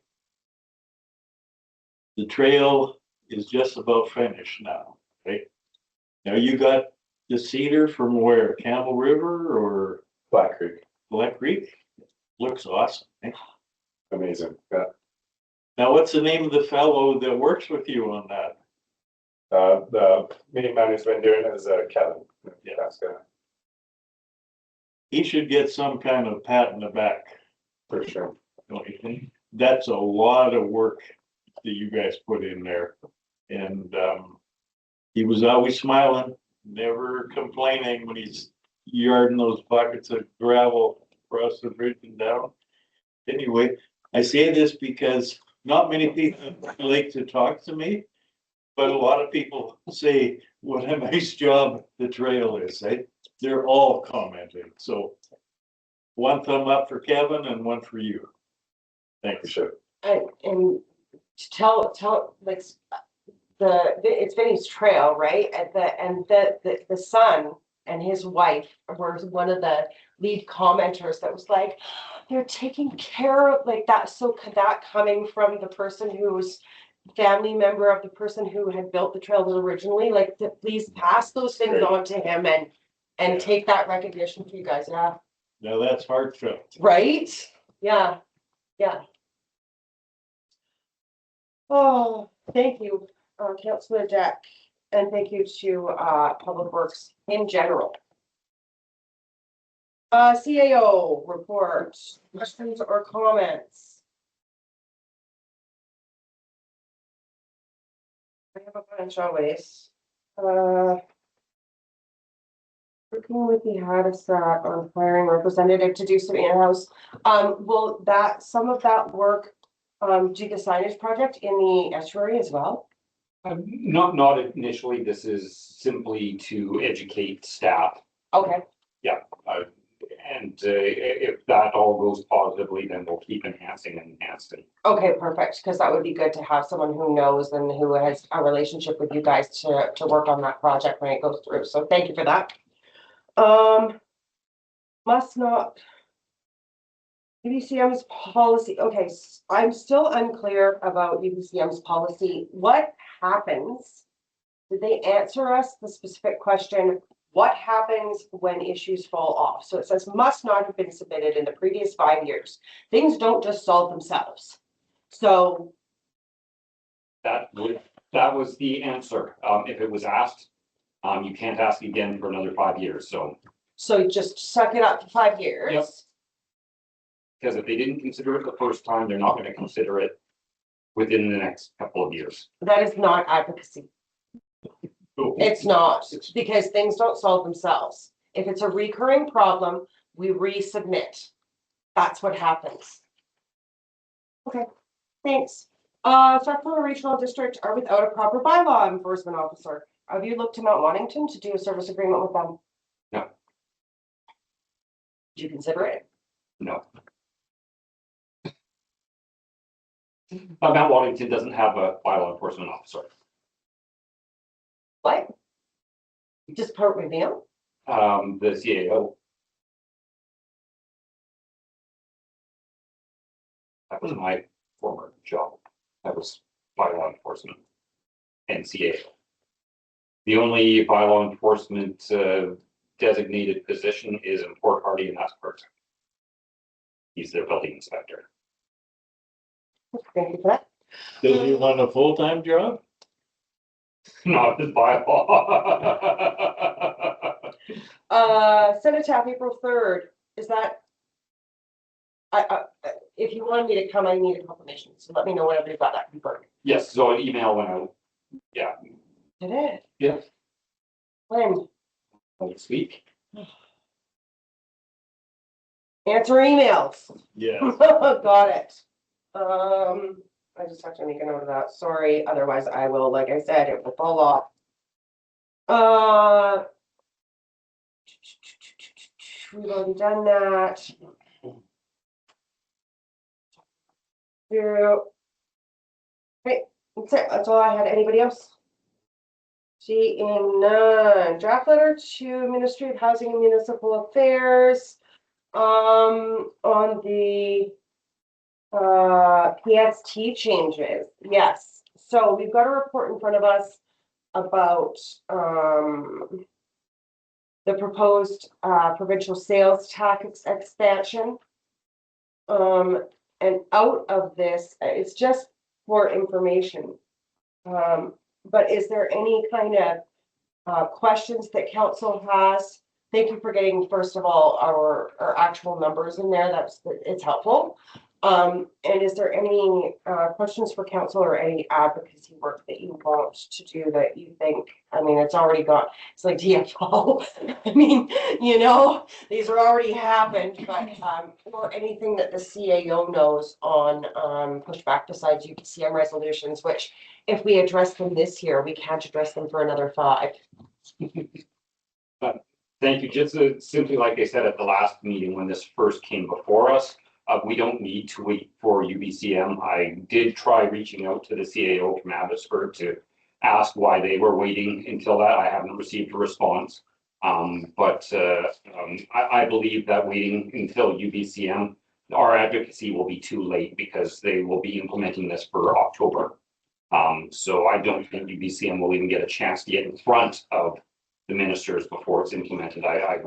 F: The trail is just about finished now, okay? Now you got the cedar from where? Campbell River or
G: Black Creek,
F: Black Creek? Looks awesome. Eh?
G: amazing. Yeah.
F: Now, what's the name of the fellow that works with you on that?
G: The meeting man who's been doing it is Kevin.
F: Yeah.
G: That's good
F: He should get some kind of pat in the back,
G: for sure.
F: don't you think? That's a lot of work that you guys put in there. And he was always smiling, never complaining when he's yarding those buckets of gravel across the bridge and down. Anyway, I say this because not many people like to talk to me, but a lot of people say what a nice job the trail is. They're all commenting. So one thumb up for Kevin and one for you. Thanks.
G: Sure.
A: And tell, like, it's Vinny's trail, right? And the son and his wife were one of the lead commenters that was like, they're taking care of like that. So that coming from the person who's family member of the person who had built the trails originally, like please pass those things on to him and take that recognition for you guys. Yeah.
F: Now that's heartfelt.
A: Right? Yeah. Yeah. Oh, thank you, Councillor Jack, and thank you to, Public Works in general. CAO report, questions or comments? I have a bunch always. Working with the Haddisat on hiring representative to do some in-house, will that, some of that work, do the signage project in the estuary as well?
C: Not initially, this is simply to educate staff.
A: Okay,
C: And if that all goes positively, then we'll keep enhancing and enhancing.
A: okay, perfect, because that would be good to have someone who knows and who has a relationship with you guys to work on that project when it goes through, so thank you for that. Must not. UBCM's policy, okay, I'm still unclear about UBCM's policy. What happens? Did they answer us the specific question? What happens when issues fall off? So it says must not have been submitted in the previous 5 years. Things don't just solve themselves. So
C: That was the answer. If it was asked, you can't ask again for another 5 years, so.
A: so just suck it up for 5 years.
C: Yep. Because if they didn't consider it the first time, they're not gonna consider it within the next couple of years.
A: That is not advocacy. It's not, because things don't solve themselves. If it's a recurring problem, we resubmit. That's what happens. Okay, thanks. Strathcona Regional District are without a proper bylaw enforcement officer. Have you looked to Mount Washington to do a service agreement with them?
C: No.
A: Did you consider it?
C: No. Mount Washington doesn't have a bylaw enforcement officer.
A: What? Just part reveal?
C: The CAO. That was my former job. That was bylaw enforcement and CAO. The only bylaw enforcement designated position is in Port Hardy, and that's part-time. He's their building inspector.
A: Thank you for that.
F: Does he want a full-time job?
C: Not his bylaw.
A: Cenotaph, April 3rd, is that? If you wanted me to come, I need a confirmation, so let me know whenever you've got that confirmed.
C: Yes, so an email went out. Yeah,
A: Did it?
C: yeah,
A: When?
C: this week.
A: Answer emails.
F: Yes.
A: Got it. I just have to make a note of that. Sorry, otherwise I will, like I said, it will fall off. We've already done that. Zero. Okay, that's it. That's all I had. Anybody else? Seeing none. Draft letter to Ministry of Housing and Municipal Affairs. On the PST changes. Yes. So we've got a report in front of us about the proposed provincial sales tax expansion. And out of this, it's just for information. But is there any kind of questions that council has? Thank you for getting, first of all, our actual numbers in there. It's helpful. And is there any questions for council or any advocacy work that you want to do that you think, I mean, it's already got, it's like DFO. I mean, you know, these are already happened, but or anything that the CAO knows on pushback besides UPCM resolutions, which if we address them this year, we can't address them for another 5.
C: Thank you. Just simply like I said at the last meeting when this first came before us, we don't need to wait for UBCM. I did try reaching out to the CAO from Abbotsford to ask why they were waiting until that. I haven't received a response. But I believe that waiting until UBCM, our advocacy will be too late because they will be implementing this for October. So I don't think UBCM will even get a chance to get in front of the ministers before it's implemented. I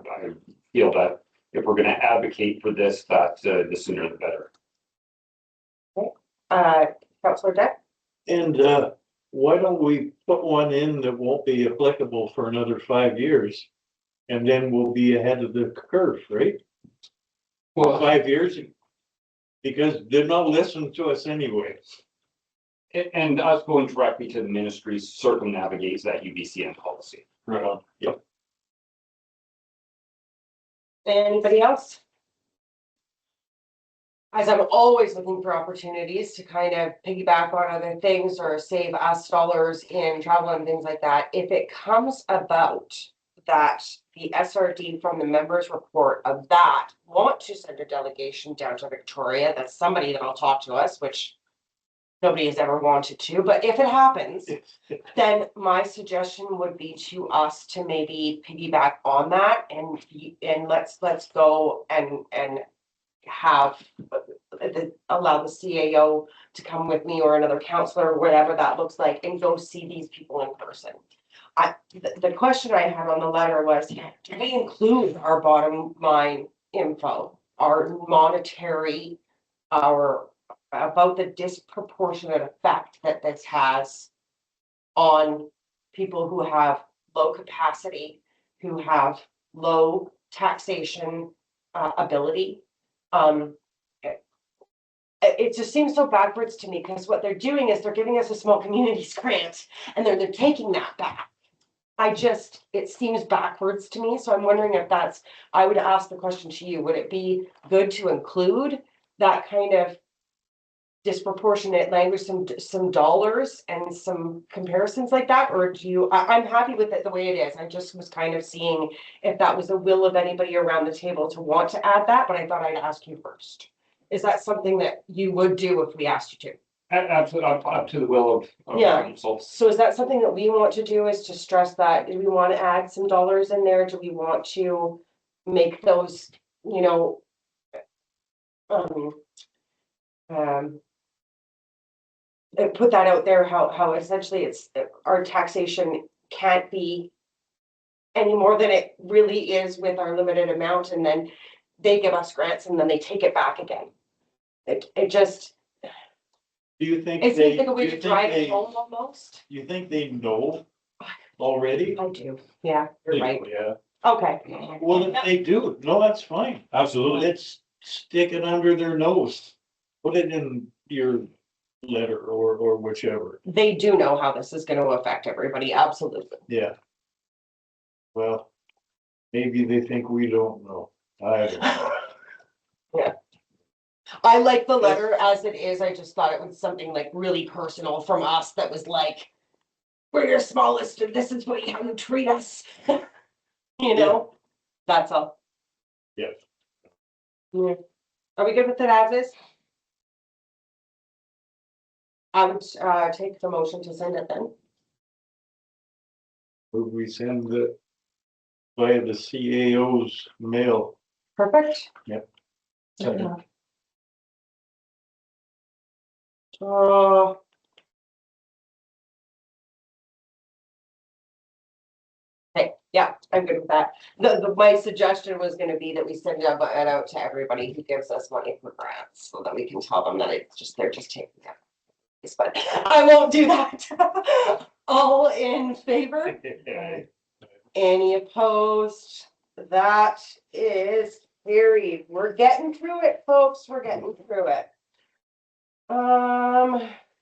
C: feel that if we're going to advocate for this, that the sooner the better.
A: Councillor Deck?
F: And, why don't we put one in that won't be applicable for another 5 years? And then we'll be ahead of the curve, right?
C: Well,
F: 5 years. Because they're not listening to us anyway.
C: and us going directly to the ministry circumnavigates that UBCN policy.
E: Right on.
A: Anybody else? As I'm always looking for opportunities to kind of piggyback on other things or save us dollars in travel and things like that. If it comes about that the SRD from the members report of that want to send a delegation down to Victoria, that's somebody that'll talk to us, which nobody has ever wanted to, but if it happens, then my suggestion would be to us to maybe piggyback on that and let's go and have allow the CAO to come with me or another counselor, whatever that looks like, and go see these people in person. The question I had on the letter was, do we include our bottom line info, our monetary, about the disproportionate effect that this has on people who have low capacity, who have low taxation ability. It just seems so backwards to me because what they're doing is they're giving us a small communities grant and they're taking that back. It seems backwards to me. So I'm wondering if I would ask the question to you, would it be good to include that kind of disproportionate language, some dollars and some comparisons like that? Or I'm happy with it the way it is. I just was kind of seeing if that was the will of anybody around the table to want to add that, but I thought I'd ask you first. Is that something that you would do if we asked you to?
C: Absolutely, up to the will of
A: Yeah.
C: council.
A: So is that something that we want to do, is to stress that? Do we want to add some dollars in there? Do we want to make those, put that out there, how essentially it's our taxation can't be any more than it really is with our limited amount, and then they give us grants and then they take it back again. It just,
F: Do you think
A: it
F: they,
A: seems like a way
F: do
A: to
F: you
A: drive
F: think
A: it
F: they,
A: home almost.
F: you think they know already?
A: I do, yeah, you're right.
E: Yeah,
A: Okay.
F: Well, if they do, no, that's fine.
E: absolutely.
F: Let's stick it under their nose. Put it in your letter or whichever.
A: They do know how this is gonna affect everybody, absolutely.
F: Yeah. Well, maybe they think we don't know. I don't know.
A: I like the letter as it is. I just thought it was something like really personal from us that was like, we're your smallest and this is how you treat us. That's all.
F: Yes.
A: Yeah. Are we good with it as is? I would take the motion to send it then.
F: Would we send it via the CAO's mail?
A: Perfect.
F: Yep.
B: Yeah.
A: Uh, Okay, yeah, I'm good with that. My suggestion was gonna be that we send it out to everybody who gives us money for grants, so that we can tell them that they're just taking it. But I won't do that. All in favor? Any opposed? That is carried. We're getting through it, folks. We're getting through it.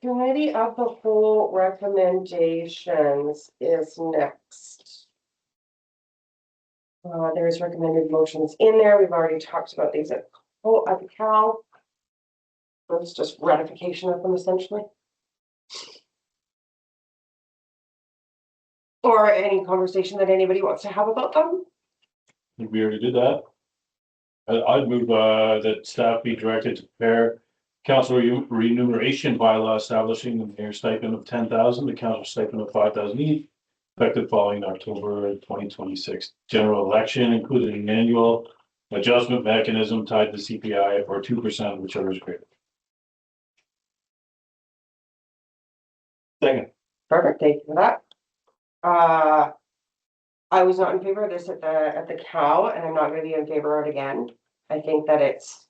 A: Committee of the whole recommendations is next. There's recommended motions in there. We've already talked about these at the Cal. It's just ratification of them essentially. Or any conversation that anybody wants to have about them.
E: I think we already did that. I'd move that staff be directed to prepare council remuneration bylaw establishing the mayor stipend of 10,000, the council stipend of 5,000 each, effective following October 2026 general election, including an annual adjustment mechanism tied to CPI or 2%, whichever is greater.
F: Second.
A: Perfect, thank you for that. I was not in favor of this at the Cal, and I'm not gonna be in favor of it again. I think that it's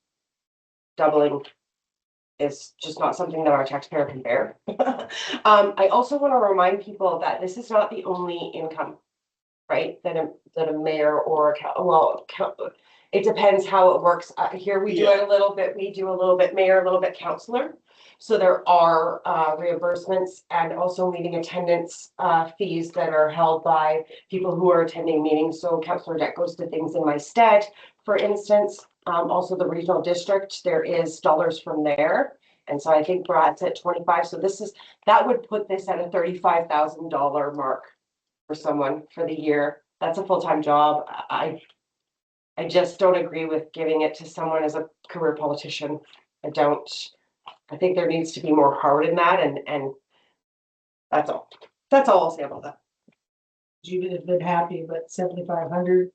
A: doubling is just not something that our taxpayer can bear. I also want to remind people that this is not the only income, right? That a mayor or it depends how it works. Here we do it a little bit, we do a little bit mayor, a little bit councillor. So there are reimbursements and also meeting attendance fees that are held by people who are attending meetings. So councillor debt goes to things in my stead, for instance. Also the regional district, there is dollars from there. And so I think Brad's at 25. So that would put this at a $35,000 mark for someone for the year. That's a full-time job. I just don't agree with giving it to someone as a career politician. I don't. I think there needs to be more heart in that, and that's all. That's all I'll say about that.
B: You would have been happy, but 7,500.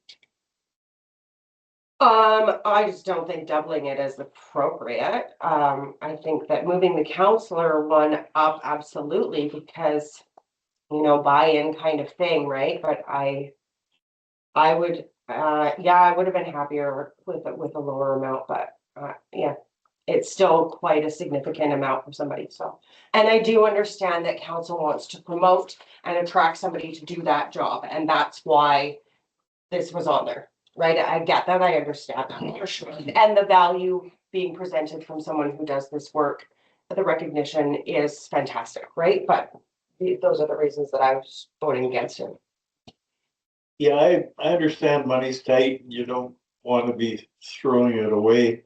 A: I just don't think doubling it is appropriate. I think that moving the counselor one up, absolutely, because buy-in kind of thing, right? But I would, yeah, I would have been happier with a lower amount, but yeah, it's still quite a significant amount for somebody. So, and I do understand that council wants to promote and attract somebody to do that job, and that's why this was on there, right? I get that, I understand that for sure, and the value being presented from someone who does this work, the recognition is fantastic, right? But those are the reasons that I was voting against it.
F: Yeah, I understand money's tight and you don't want to be throwing it away.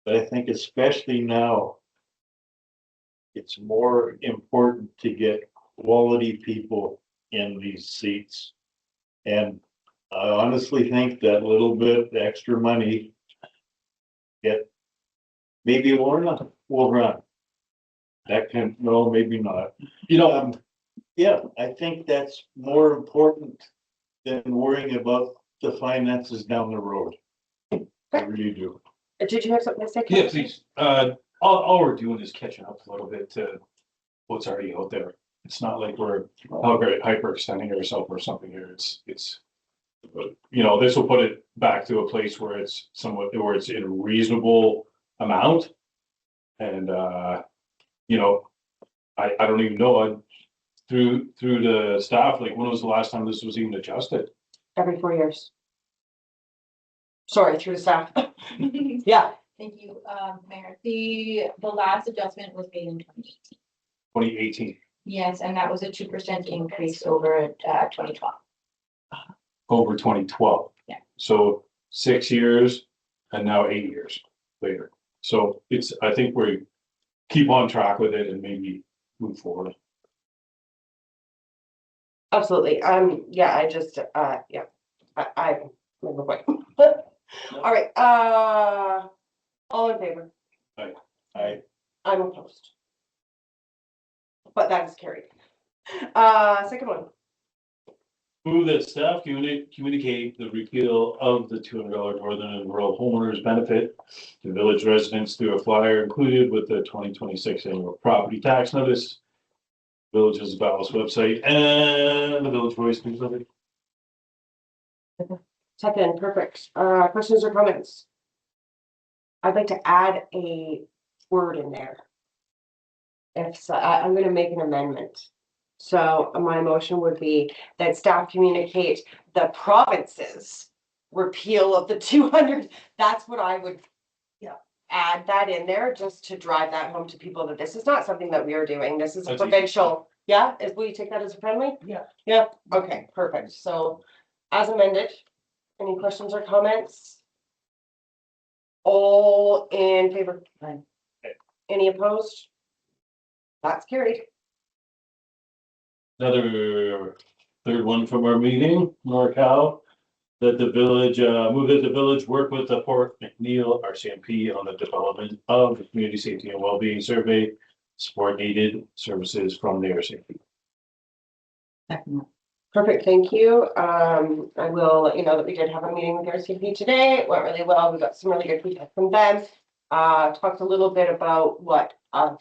F: But I think especially now, it's more important to get quality people in these seats. And I honestly think that little bit extra money, maybe Lorna will run. That can, no, maybe not. Yeah, I think that's more important than worrying about the finances down the road. I really do.
A: Did you have something to say?
E: Yeah, please. All we're doing is catching up a little bit to what's already out there. It's not like we're hyperextending ourselves or something here. It's this will put it back to a place where it's in a reasonable amount. And I don't even know. Through the staff, like when was the last time this was even adjusted?
A: Every 4 years. Sorry, through the staff. Yeah.
H: Thank you, Mayor. The last adjustment was made in 2018.
E: 2018.
H: Yes, and that was a 2% increase over 2012.
E: Over 2012.
H: Yeah.
E: So 6 years and now 8 years later. So I think we keep on track with it and maybe move forward.
A: Absolutely. Yeah, I just, yeah, I remember what. All right, all in favor? I'm opposed. But that is carried. Second one.
E: Move that staff communicate the repeal of the $200 Northern and Rural Homeowners Benefit to village residents through a flyer included with the 2026 annual property tax notice, Village's Zeballos website, and the Village Voice newsletter.
A: Second, perfect. Questions or comments? I'd like to add a word in there. If so, I'm going to make an amendment. So my motion would be that staff communicate the province's repeal of the 200. That's what I would add that in there just to drive that home to people that this is not something that we are doing. This is a provincial. Yeah, will you take that as a friendly?
B: Yeah.
A: Yeah. Okay, perfect. So as amended, any questions or comments? All in favor?
B: Aye.
A: Any opposed? That's carried.
E: Another third one from our meeting, NorCal, that the village, move that the village work with the Fort McNeil RCMP on the development of the community safety and wellbeing survey, support needed services from the RCMP.
A: Perfect, thank you. I will let you know that we did have a meeting with RCMP today. It went really well. We got some really good feedback from them. Talked a little bit about what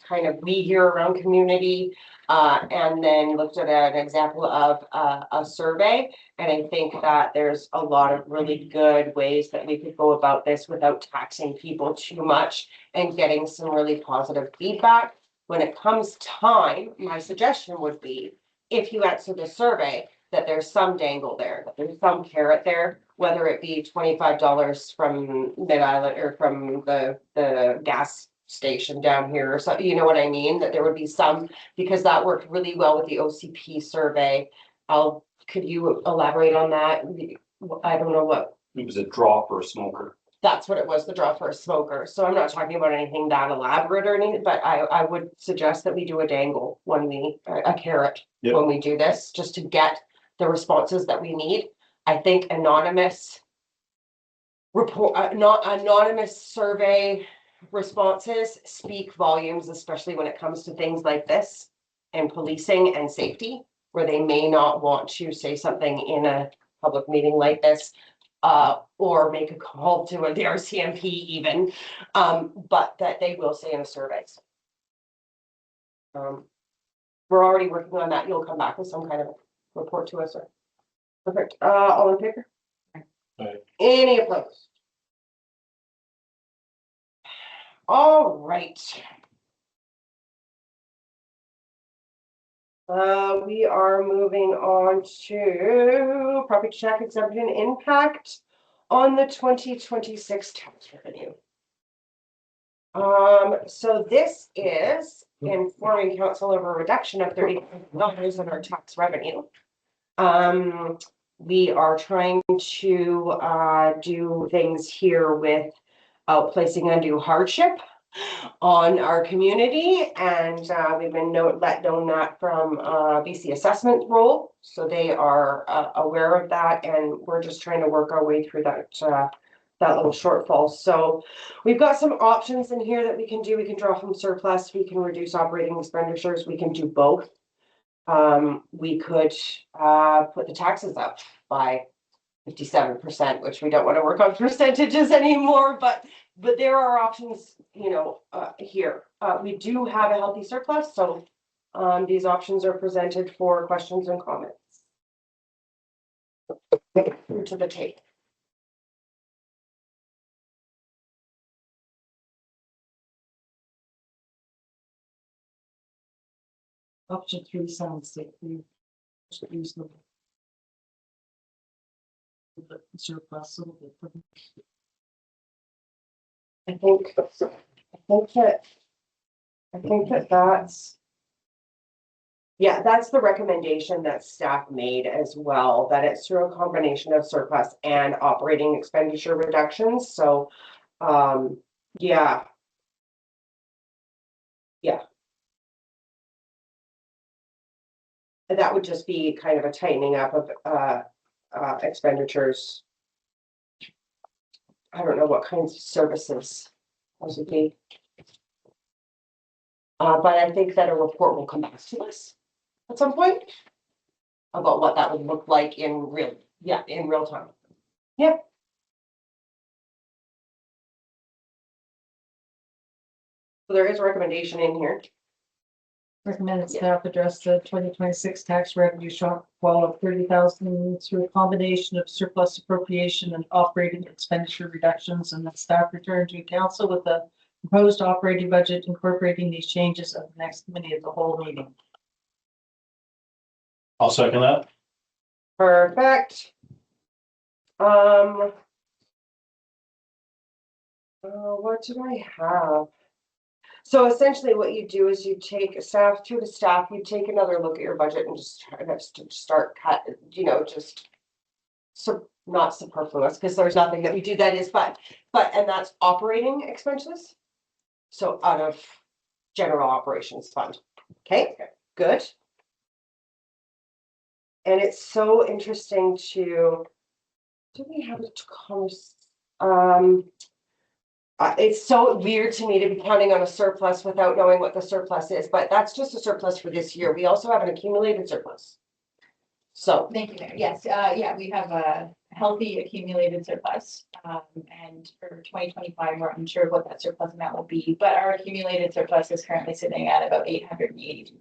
A: kind of we here around community. And then looked at an example of a survey. And I think that there's a lot of really good ways that we could go about this without taxing people too much and getting some really positive feedback. When it comes time, my suggestion would be, if you answer the survey, that there's some dangle there, that there's some carrot there, whether it be $25 from Mid-Island or from the gas station down here or something, you know what I mean? That there would be some, because that worked really well with the OCP survey. Could you elaborate on that? I don't know what.
C: It was a draw for a smoker.
A: That's what it was, the draw for a smoker. So I'm not talking about anything that elaborate or anything, but I would suggest that we do a dangle when a carrot
E: Yep.
A: when we do this, just to get the responses that we need. I think anonymous report, not anonymous survey responses speak volumes, especially when it comes to things like this and policing and safety, where they may not want to say something in a public meeting like this. Or make a call to the RCMP even, but that they will say in a survey. We're already working on that. You'll come back with some kind of report to us. Perfect. All in favor?
E: Aye.
A: Any opposed? All right. We are moving on to property tax exemption impact on the 2026 tax revenue. So this is informing council of a reduction of $30 in our tax revenue. We are trying to do things here with placing undue hardship on our community, and we've been let known that from BC assessment role, so they are aware of that, and we're just trying to work our way through that little shortfall. So we've got some options in here that we can do. We can draw from surplus, we can reduce operating expenditures, we can do both. We could put the taxes up by 57%, which we don't want to work on percentages anymore, but there are options, you know, here. We do have a healthy surplus, so these options are presented for questions and comments. To the tape.
B: Option 3 sounds safe. Reasonable. The surplus a little bit.
A: I think that's, yeah, that's the recommendation that staff made as well, that it's through a combination of surplus and operating expenditure reductions. So, yeah. That would just be kind of a tightening up of expenditures. I don't know what kinds of services those would be. But I think that a report will come back to us at some point about what that would look like in real time. Yeah. So there is a recommendation in here.
B: Recommended staff address the 2026 tax revenue shortfall of 30,000 through a combination of surplus appropriation and operating expenditure reductions, and that staff return to council with a proposed operating budget incorporating these changes at the next committee of the whole meeting.
E: I'll second that.
A: Perfect. What did I have? So essentially what you do is you take staff, you take another look at your budget and just try to start cut, you know, just not superfluous, because there's nothing that we do that is, but and that's operating expenses. So out of general operations fund. Okay, good. And it's so interesting do we have it's so weird to me to be counting on a surplus without knowing what the surplus is, but that's just a surplus for this year. We also have an accumulated surplus. So
H: Thank you, Mayor. Yes, yeah, we have a healthy accumulated surplus. And for 2025, we're unsure what that surplus amount will be, but our accumulated surplus is currently sitting at about 882.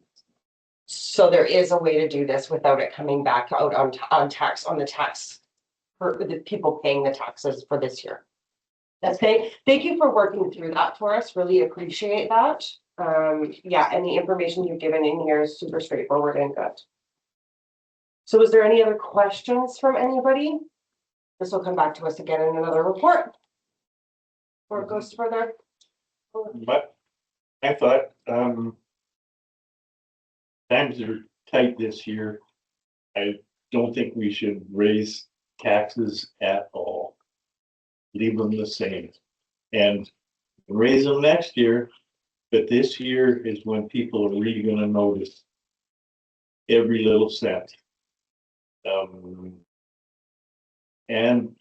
A: So there is a way to do this without it coming back out on the tax. For the people paying the taxes for this year. That's thank you for working through that for us, really appreciate that. Yeah, and the information you've given in here is super straightforward and good. So is there any other questions from anybody? This will come back to us again in another report. Or it goes further.
F: But I thought, times are tight this year. I don't think we should raise taxes at all. Leave them the same and raise them next year. But this year is when people are really gonna notice every little cent. And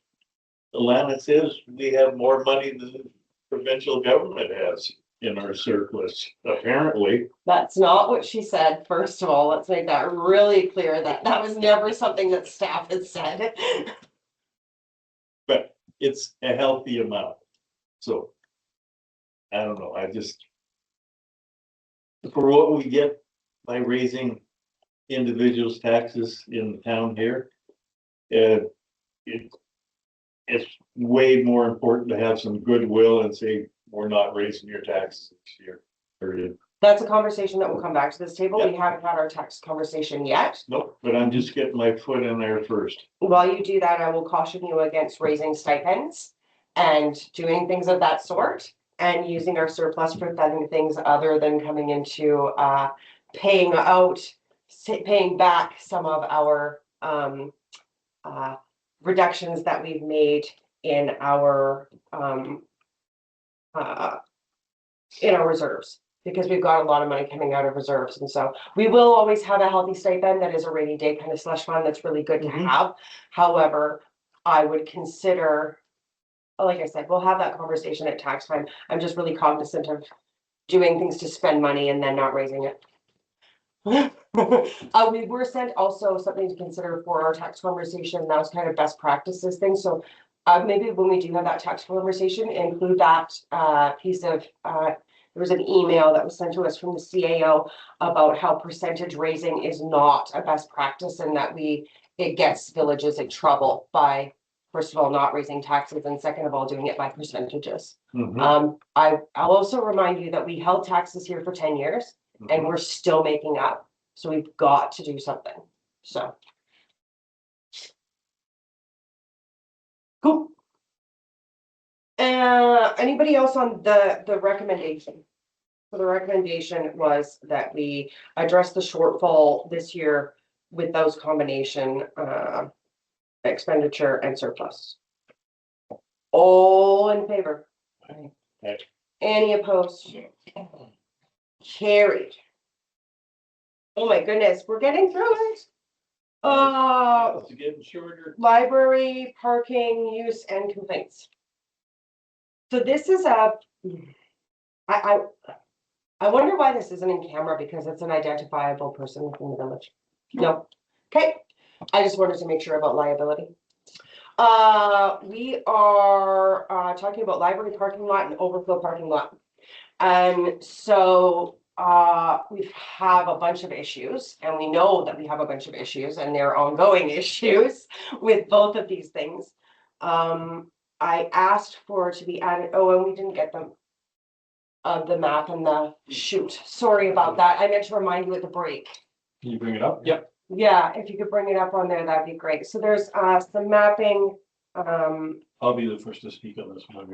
F: Alana says we have more money than the provincial government has in our surplus, apparently.
A: That's not what she said. First of all, let's make that really clear that that was never something that staff had said.
F: But it's a healthy amount. So I don't know, I just for what we get by raising individuals' taxes in the town here, it's way more important to have some goodwill and say, we're not raising your taxes this year, period.
A: That's a conversation that will come back to this table.
F: Yep.
A: We haven't had our tax conversation yet.
F: Nope, but I'm just getting my foot in there first.
A: While you do that, I will caution you against raising stipends and doing things of that sort and using our surplus for things other than coming into paying back some of our reductions that we've made in our reserves, because we've got a lot of money coming out of reserves. And so we will always have a healthy stipend that is a rainy day kind of slush fund that's really good to have. However, I would consider, like I said, we'll have that conversation at tax time. I'm just really cognizant of doing things to spend money and then not raising it. We were sent also something to consider for our tax conversation. That was kind of best practices thing. So maybe when we do have that tax conversation, include that piece of there was an email that was sent to us from the CAO about how percentage raising is not a best practice and that it gets villages in trouble by, first of all, not raising taxes, and second of all, doing it by percentages. I'll also remind you that we held taxes here for 10 years and we're still making up. So we've got to do something. So. Cool. Anybody else on the recommendation? So the recommendation was that we address the shortfall this year with those combination expenditure and surplus. All in favor?
F: Okay.
A: Any opposed? Carried. Oh my goodness, we're getting through it.
F: It's getting shorter.
A: Library, parking, use and complaints. So this is I wonder why this isn't in camera, because it's an identifiable person within the village. No. Okay. I just wanted to make sure about liability. We are talking about library parking lot and overflow parking lot. And so we have a bunch of issues, and we know that we have a bunch of issues, and they're ongoing issues with both of these things. I asked for it to be added. Oh, and we didn't get them. The map and the shoot. Sorry about that. I meant to remind you at the break.
E: Can you bring it up? Yep.
A: Yeah, if you could bring it up on there, that'd be great. So there's some mapping.
E: I'll be the first to speak on this one.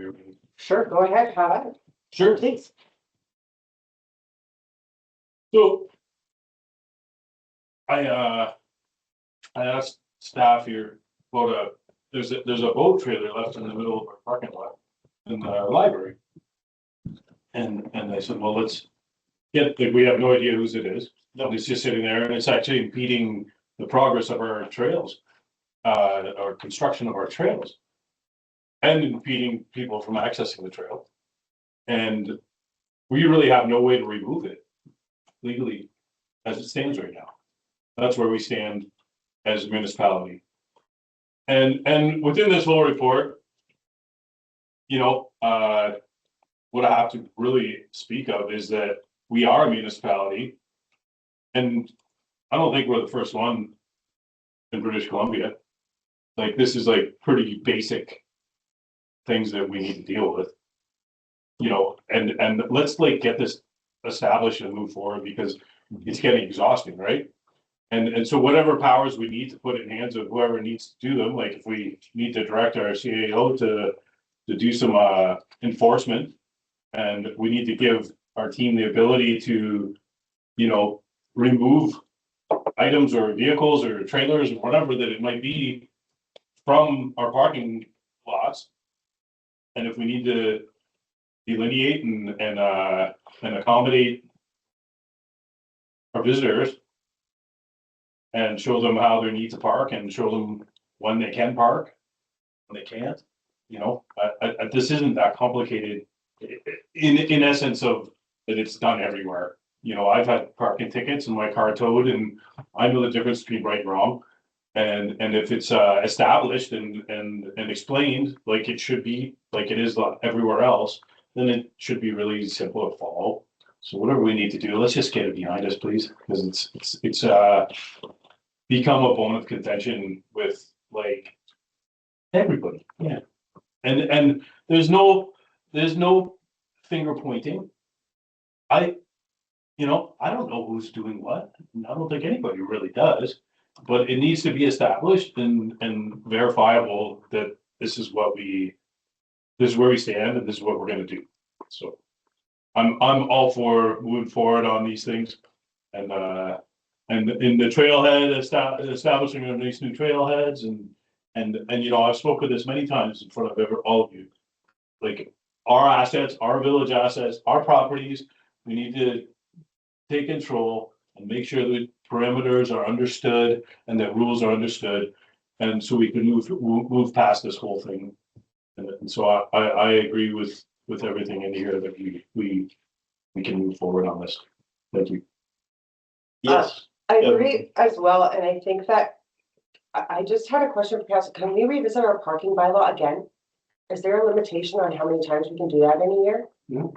A: Sure, go ahead, have it.
E: Sure.
A: Please.
E: So I asked staff here about there's a boat trailer left in the middle of our parking lot in the library. And I said, well, let's get, we have no idea whose it is. No, it's just sitting there and it's actually impeding the progress of our trails, or construction of our trails, and impeding people from accessing the trail. And we really have no way to remove it legally as it stands right now. That's where we stand as a municipality. And within this whole report, you know, what I have to really speak of is that we are a municipality. And I don't think we're the first one in British Columbia. Like, this is like pretty basic things that we need to deal with. You know, and let's like get this established and move forward, because it's getting exhausting, right? And so whatever powers we need to put in hands of whoever needs to do them, like if we need to direct our CAO to do some enforcement, and we need to give our team the ability to, you know, remove items or vehicles or trailers or whatever that it might be from our parking lots. And if we need to delineate and accommodate our visitors and show them how they need to park and show them when they can park, when they can't, you know, this isn't that complicated in essence of that it's done everywhere. You know, I've had parking tickets and my car towed, and I know the difference between right and wrong. And if it's established and explained like it should be, like it is everywhere else, then it should be really simple to follow. So whatever we need to do, let's just get it behind us, please, because it's become a bone of contention with like everybody. Yeah. And there's no finger pointing. You know, I don't know who's doing what. I don't think anybody really does, but it needs to be established and verifiable that this is where we stand and this is what we're gonna do. So I'm all for moving forward on these things, and in the trailhead establishing of these new trailheads, and you know, I've spoken this many times in front of all of you. Like, our assets, our village assets, our properties, we need to take control and make sure that parameters are understood and that rules are understood, and so we can move past this whole thing. And so I agree with everything in here that we can move forward on this. Thank you.
F: Yes,
A: I agree as well, and I think that I just had a question for council. Can we revisit our parking bylaw again? Is there a limitation on how many times we can do that in a year?
E: No.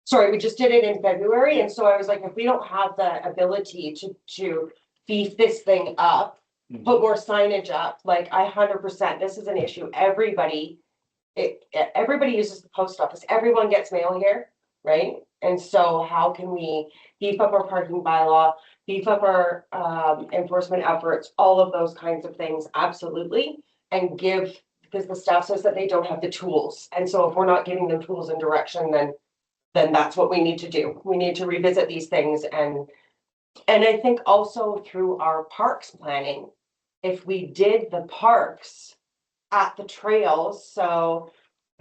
A: Sorry, we just did it in February, and so I was like, if we don't have the ability to beef this thing up, put more signage up, like 100%, this is an issue. Everybody uses the post office. Everyone gets mail here, right? And so how can we beef up our parking bylaw, beef up our enforcement efforts, all of those kinds of things? Absolutely. And because the staff says that they don't have the tools. And so if we're not giving them tools and direction, then that's what we need to do. We need to revisit these things. And I think also through our parks planning, if we did the parks at the trails, so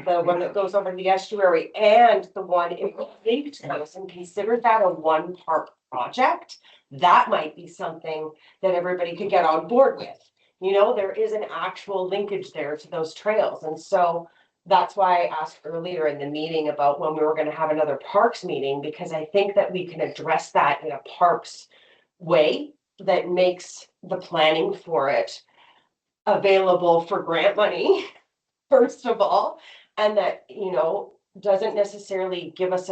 A: the one that goes over the estuary and the one in linked those and considered that a one park project, that might be something that everybody could get on board with. You know, there is an actual linkage there to those trails. And so that's why I asked earlier in the meeting about when we were going to have another parks meeting, because I think that we can address that in a parks way that makes the planning for it available for grant money, first of all, and that, you know, doesn't necessarily give us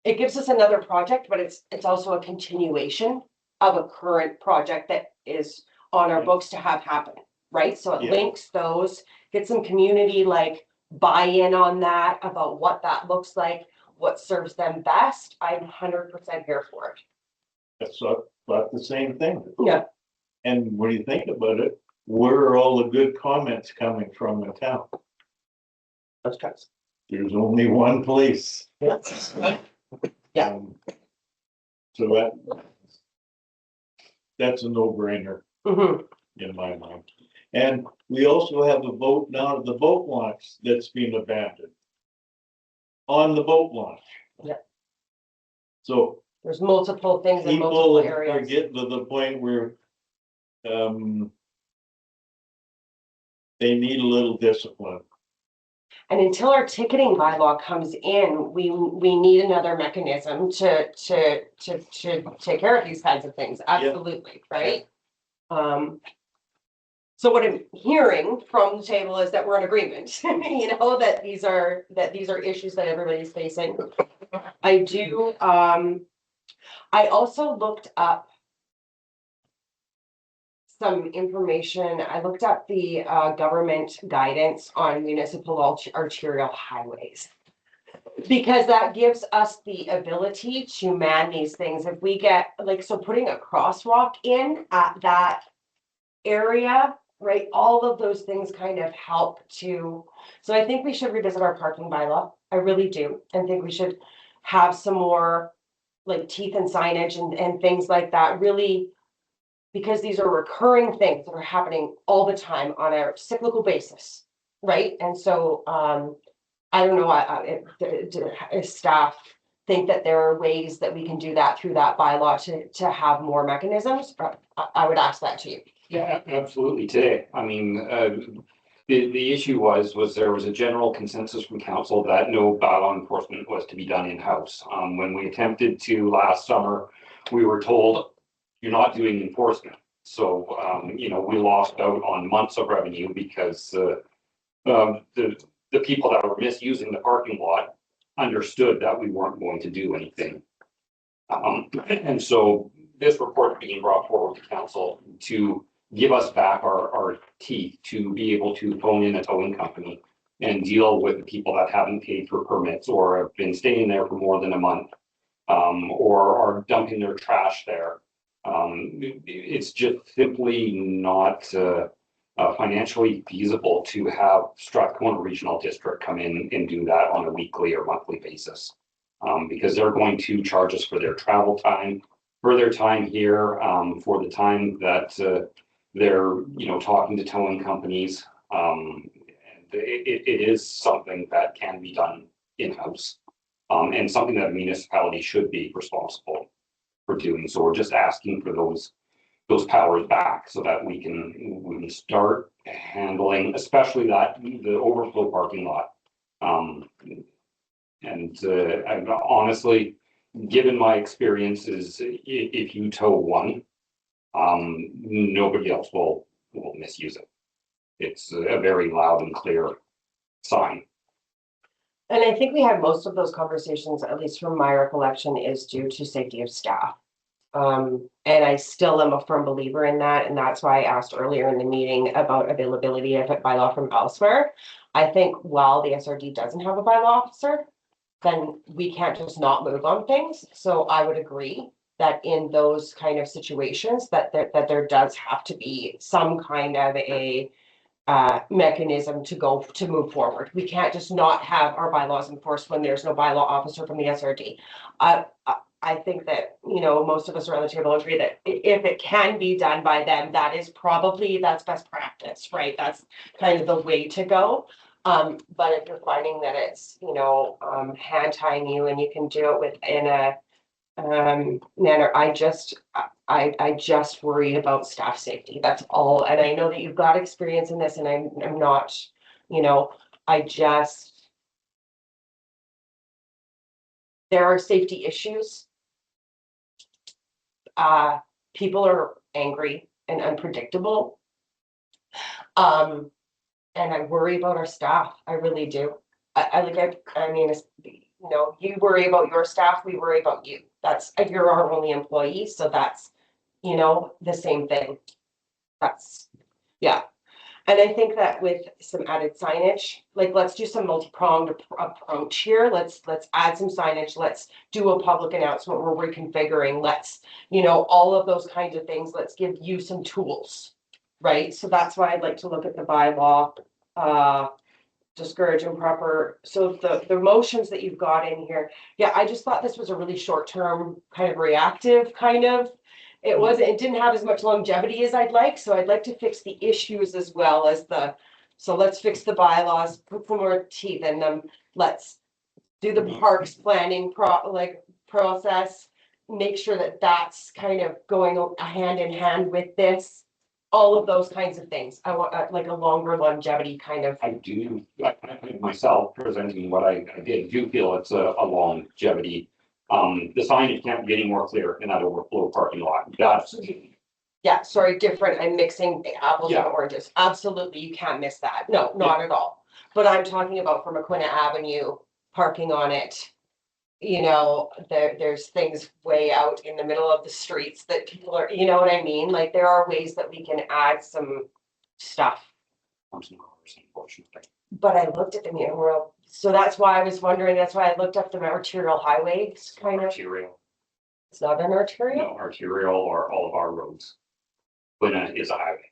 A: it gives us another project, but it's also a continuation of a current project that is on our books to have happen, right? So it links those, get some community like buy-in on that, about what that looks like, what serves them best. I'm 100% here for it.
F: that's about the same thing.
A: Yeah.
F: And when you think about it, where are all the good comments coming from the town?
A: Those trucks.
F: There's only one place.
A: Yeah. Yeah.
F: So that's a no-brainer
A: Mm-hmm.
F: in my mind. And we also have a boat down at the boat launch that's been abandoned. On the boat launch.
A: Yeah.
F: So
A: There's multiple things in multiple
F: people are
A: areas.
F: getting to the point where they need a little discipline.
A: And until our ticketing bylaw comes in, we need another mechanism to take care of these kinds of things. Absolutely, right? So what I'm hearing from the table is that we're in agreement, that these are issues that everybody's facing. I do, I also looked up some information. I looked up the government guidance on municipal arterial highways. Because that gives us the ability to man these things. If we get, like, so putting a crosswalk in at that area, right? All of those things kind of help to, so I think we should revisit our parking bylaw. I really do. I think we should have some more like teeth and signage and things like that, really, because these are recurring things that are happening all the time on a cyclical basis, right? And so, I don't know, if staff think that there are ways that we can do that through that bylaw to have more mechanisms, but I would ask that to you.
C: Yeah, absolutely. Today, I mean, the issue was there was a general consensus from council that no bylaw enforcement was to be done in-house. When we attempted to last summer, we were told you're not doing enforcement. So, we lost out on months of revenue because the people that were misusing the parking lot understood that we weren't going to do anything. And so this report being brought forward to council to give us back our teeth to be able to phone in a towing company and deal with the people that haven't paid for permits or have been staying there for more than a month, or are dumping their trash there. It's just simply not financially feasible to have Strathcona Regional District come in and do that on a weekly or monthly basis. Because they're going to charge us for their travel time, for their time here, for the time that they're, talking to towing companies. It is something that can be done in-house, and something that a municipality should be responsible for doing. So we're just asking for those powers back so that we can start handling, especially the overflow parking lot. And honestly, given my experiences, if you tow one, nobody else will misuse it. It's a very loud and clear sign.
A: And I think we had most of those conversations, at least from my recollection, is due to safety of staff. And I still am a firm believer in that. And that's why I asked earlier in the meeting about availability of it bylaw from elsewhere. I think while the SRD doesn't have a bylaw officer, then we can't just not move on things. So I would agree that in those kind of situations that there does have to be some kind of a mechanism to move forward. We can't just not have our bylaws enforced when there's no bylaw officer from the SRD. I think that, most of us around the table agree that if it can be done by them, that's best practice, right? That's kind of the way to go. But if you're finding that it's, hand tying you and you can do it within a manner, I just worry about staff safety. That's all. And I know that you've got experience in this and I'm not, there are safety issues. People are angry and unpredictable. And I worry about our staff. I really do. I mean, you worry about your staff, we worry about you. You're our only employee, so that's, the same thing. Yeah. And I think that with some added signage, like let's do some multi-pronged approach here. Let's add some signage. Let's do a public announcement where we're reconfiguring. Let's, all of those kinds of things. Let's give you some tools, right? So that's why I'd like to look at the bylaw, discourage improper. So the motions that you've got in here, yeah, I just thought this was a really short-term kind of reactive kind of. It didn't have as much longevity as I'd like, so I'd like to fix the issues as well as so let's fix the bylaws, put some more teeth in them. Let's do the parks planning process, make sure that that's kind of going hand in hand with this, all of those kinds of things. I want like a longer longevity kind of.
C: I myself presenting what I did, do feel it's a longevity. The signage can't be any more clear in that overflow parking lot. That's
A: Yeah, sorry, different. I'm mixing apples and
C: Yeah.
A: oranges. Absolutely, you can't miss that. No, not at all. But I'm talking about from Aquina Avenue, parking on it. You know, there's things way out in the middle of the streets that people are, you know what I mean? Like, there are ways that we can add some stuff.
C: Unfortunately.
A: But I looked at the mural, so that's why I was wondering, that's why I looked up the arterial highways, kind of.
C: Arterial,
A: It's not an arterial?
C: no, arterial or all of our roads. Aquina is a highway,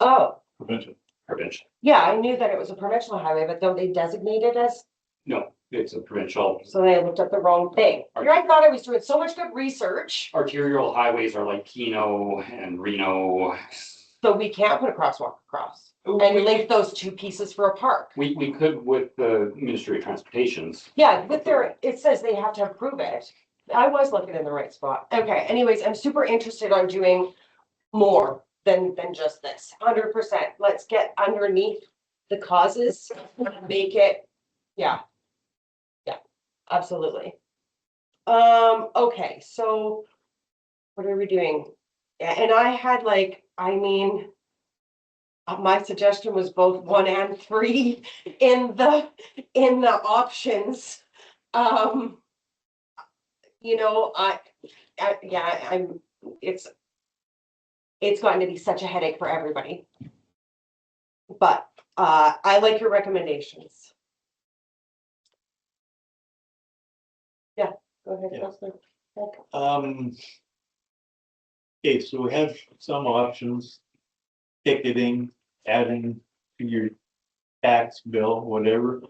A: Oh,
E: Prevention.
C: provincial.
A: yeah, I knew that it was a provincial highway, but don't they designate it as?
C: No, it's a provincial.
A: So they looked up the wrong thing. Here I thought I was doing so much good research,
C: Arterial highways are like Keno and Reno.
A: so we can't put a crosswalk across and link those two pieces for a park.
C: We could with the Ministry of Transportations.
A: Yeah, but there, it says they have to approve it. I was looking in the right spot. Okay, anyways, I'm super interested on doing more than just this, 100%. Let's get underneath the causes, make it, yeah. Yeah, absolutely. Okay, so what are we doing? Yeah, and I had like, I mean, my suggestion was both 1 and 3 in the options. You know, yeah, it's going to be such a headache for everybody. But I like your recommendations. Yeah, go ahead,
F: Yeah.
A: Counselor.
F: Okay, so we have some options. Ticketing, adding to your tax bill, whatever.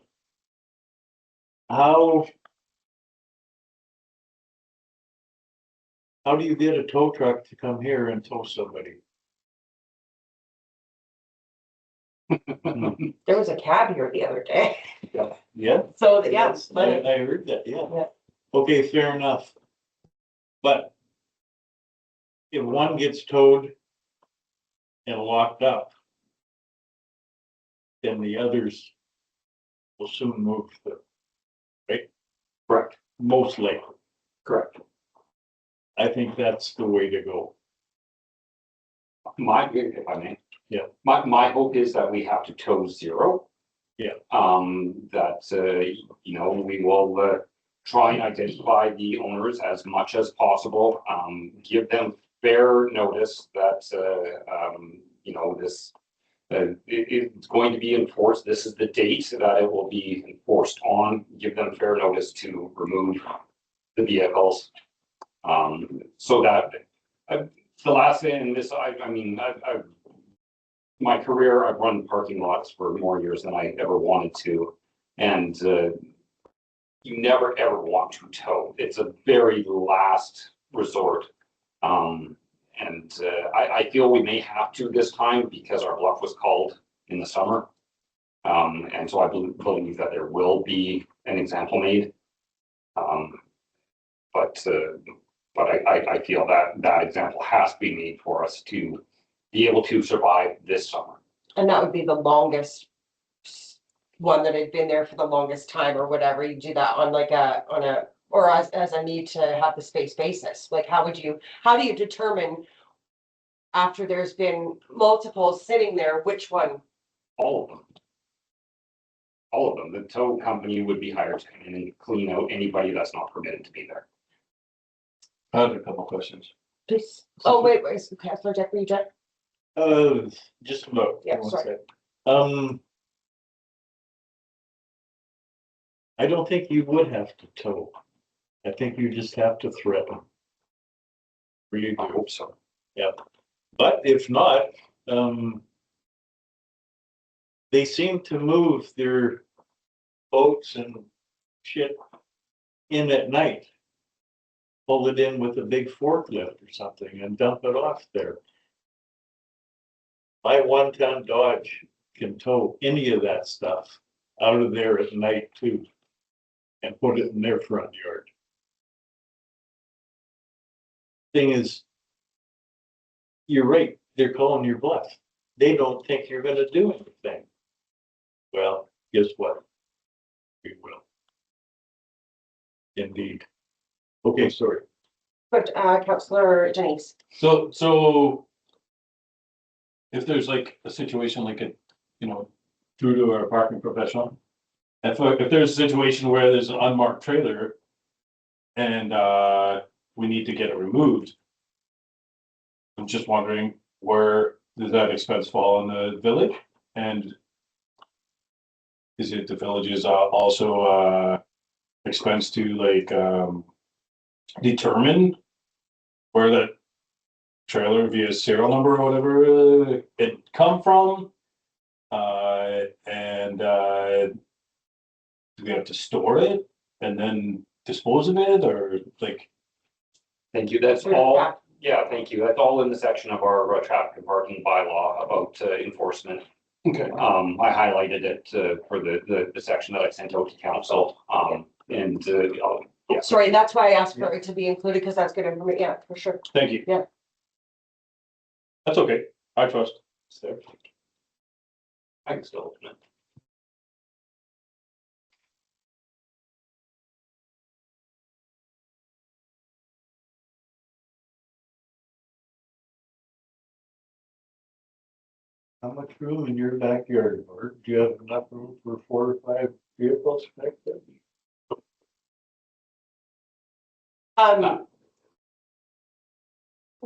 F: How do you get a tow truck to come here and tow somebody?
A: There was a cab here the other day,
F: Yeah.
A: so yeah,
F: Yes,
A: but
F: I heard that, yeah.
A: Yeah.
F: Okay, fair enough. But if one gets towed and locked up, then the others will soon move the,
C: Correct,
F: most likely.
C: correct.
F: I think that's the way to go.
C: If I may.
F: Yeah.
C: My hope is that we have to tow zero.
F: Yeah.
C: That, you know, we will, try and identify the owners as much as possible, give them fair notice that, you know, this, it's going to be enforced. This is the date that it will be enforced on. Give them fair notice to remove the vehicles. So that, the last thing, and this, I mean, I've my career, I've run parking lots for more years than I ever wanted to. And you never ever want to tow. It's a very last resort. I feel we may have to this time because our bluff was called in the summer. And so I believe that there will be an example made. But I feel that that example has to be made for us to be able to survive this summer.
A: and that would be the longest one that had been there for the longest time or whatever. You do that on like or as a need to have the space basis. Like, how do you determine after there's been multiple sitting there, which one?
C: All of them. All of them. The tow company would be hired to come in and clean out anybody that's not permitted to be there.
E: I have a couple questions.
A: Please. Oh, wait, is Councilor Jack, were you Jack?
F: Just about.
A: Yeah,
F: one
A: sorry.
F: sec. I don't think you would have to tow. I think you just have to threaten. Really
C: I
F: do.
C: hope so.
F: But if not, they seem to move their boats and shit in at night. Pull it in with a big forklift or something and dump it off there. My 1-ton Dodge can tow any of that stuff out of there at night too. And put it in their front yard. Thing is, you're right, they're calling your bluff. They don't think you're gonna do anything. Well, guess what? We will. Indeed. Okay, sorry.
A: But, Councillor Janice.
E: So if there's like a situation like a, you know, through to our parking professional, if there's a situation where there's an unmarked trailer and we need to get it removed, I'm just wondering, where does that expense fall on the village? And is it the village's also expense to like determine where that trailer via serial number or whatever it come from? And do we have to store it and then dispose of it, or like?
C: Thank you. That's all. Yeah, thank you. That's all in the section of our traffic and parking bylaw about enforcement.
E: Okay.
C: I highlighted it for the section that I sent out to council. And yeah.
A: Sorry, that's why I asked for it to be included, because that's good information. Yeah, for sure.
E: Thank you.
A: Yeah.
E: That's okay. I trust. It's there.
C: I can still open it.
F: How much room in your backyard, or do you have enough room for 4 or 5 vehicles back there?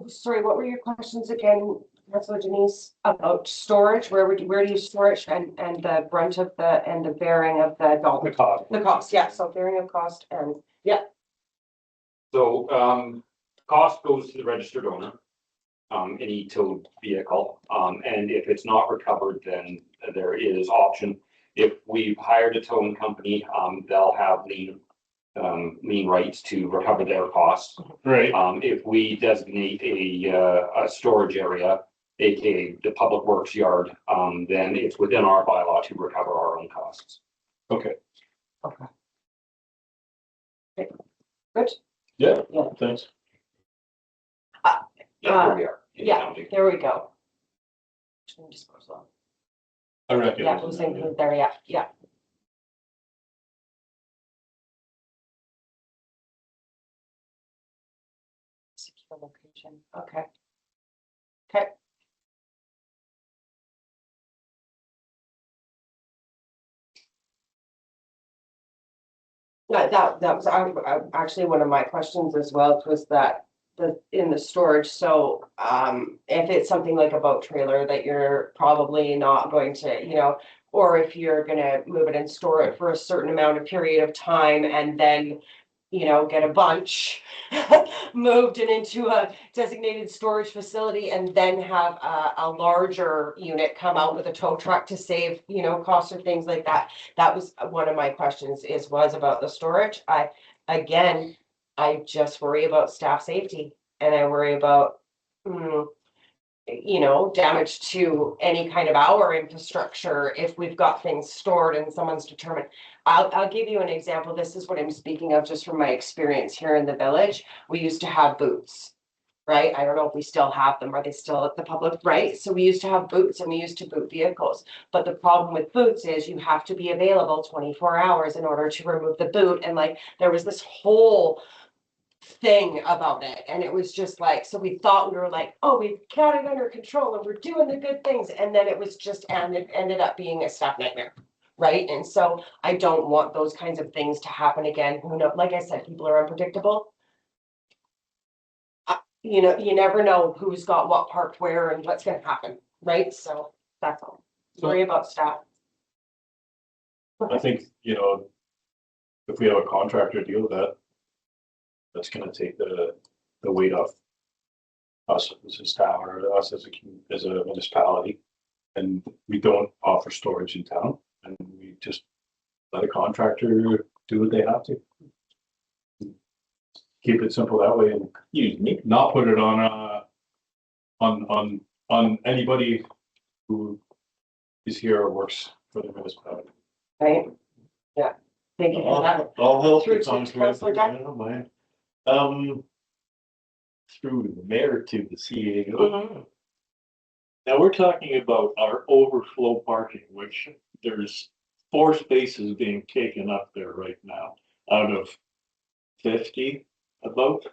A: Sorry, what were your questions again, Councillor Denise, about storage? Where do you store it, and the brunt of the bearing of the
E: The cost.
A: the cost, yeah, so bearing of cost and, yeah.
C: So cost goes to the registered owner, any towed vehicle. And if it's not recovered, then there is option. If we've hired a towing company, they'll have lien rights to recover their costs.
E: Right.
C: If we designate a storage area, aka the public works yard, then it's within our bylaw to recover our own costs.
E: Okay.
A: Okay. Good.
E: Yeah.
A: Yeah.
E: Thanks.
C: Yeah, here we are. in
A: Yeah,
C: county.
A: there we go.
E: I reckon.
A: Yeah, it was included there, yeah, yeah. Secure location, okay. Okay. That was actually one of my questions as well, was that in the storage, so if it's something like a boat trailer that you're probably not going to, you know, or if you're gonna move it and store it for a certain amount of period of time and then, you know, get a bunch moved and into a designated storage facility and then have a larger unit come out with a tow truck to save, you know, costs or things like that. That was one of my questions was about the storage. Again, I just worry about staff safety, and I worry about, you know, damage to any kind of our infrastructure if we've got things stored and someone's determined. I'll give you an example. This is what I'm speaking of just from my experience here in the village. We used to have boots, right? I don't know if we still have them. Are they still at the public, right? So we used to have boots and we used to boot vehicles. But the problem with boots is you have to be available 24 hours in order to remove the boot. And like, there was this whole thing about it, and it was just like, so we thought we were like, oh, we've got it under control and we're doing the good things, and then it was just, and it ended up being a staff nightmare, right? And so I don't want those kinds of things to happen again. Who know, like I said, people are unpredictable. You know, you never know who's got what parked where and what's gonna happen, right? So that's all. Worry about staff.
E: I think, you know, if we have a contractor deal with that, that's gonna take the weight off us as a town or us as a municipality. And we don't offer storage in town, and we just let a contractor do what they have to. Keep it simple that way, and not put it on anybody who is here or works for the municipality.
A: Right? Yeah. Thank you for that.
F: I'll help
A: Through
F: you
A: to
F: contractor,
A: Councillor
F: I
A: Dunn.
F: don't mind. Through the mayor to the CAO.
A: Mhm.
F: Now, we're talking about our overflow parking, which there's 4 spaces being taken up there right now out of 50 about.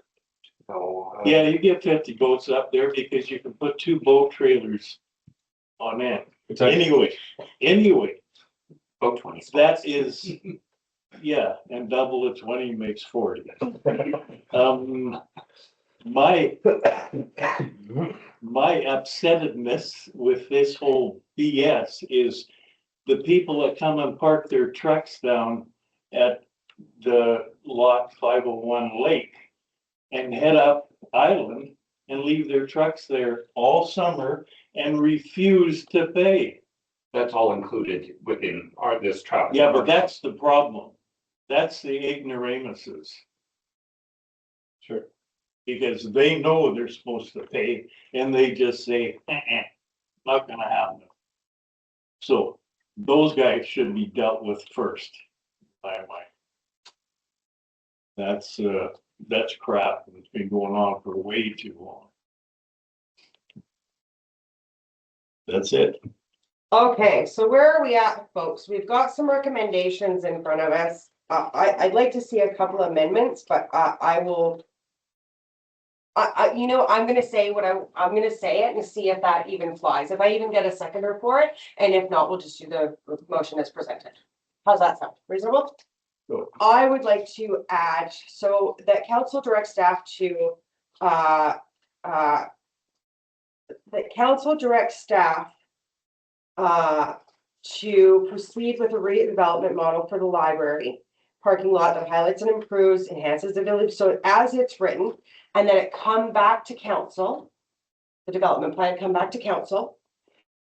C: So.
F: Yeah, you get 50 boats up there because you can put 2 boat trailers on it. Anyway,
C: About 20 spots.
F: that is, yeah, and double the 20 makes 40. My upsetedness with this whole BS is the people that come and park their trucks down at the lot 501 Lake and head up island and leave their trucks there all summer and refuse to pay.
C: That's all included within this traffic.
F: Yeah, but that's the problem. That's the ignoramuses.
E: Sure.
F: Because they know they're supposed to pay and they just say, not gonna happen. So those guys should be dealt with first, in my mind. That's crap. It's been going on for way too long. That's it.
A: Okay, so where are we at, folks? We've got some recommendations in front of us. I'd like to see a couple amendments, but I will. You know, I'm gonna say what I'm gonna say it and see if that even flies. If I even get a seconder for it, and if not, we'll just do the motion as presented. How's that sound? Reasonable?
F: Go.
A: I would like to add, so that council directs staff to, that council directs staff to proceed with a redevelopment model for the library parking lot that highlights and improves, enhances the village. So as it's written, and then it come back to council, the development plan come back to council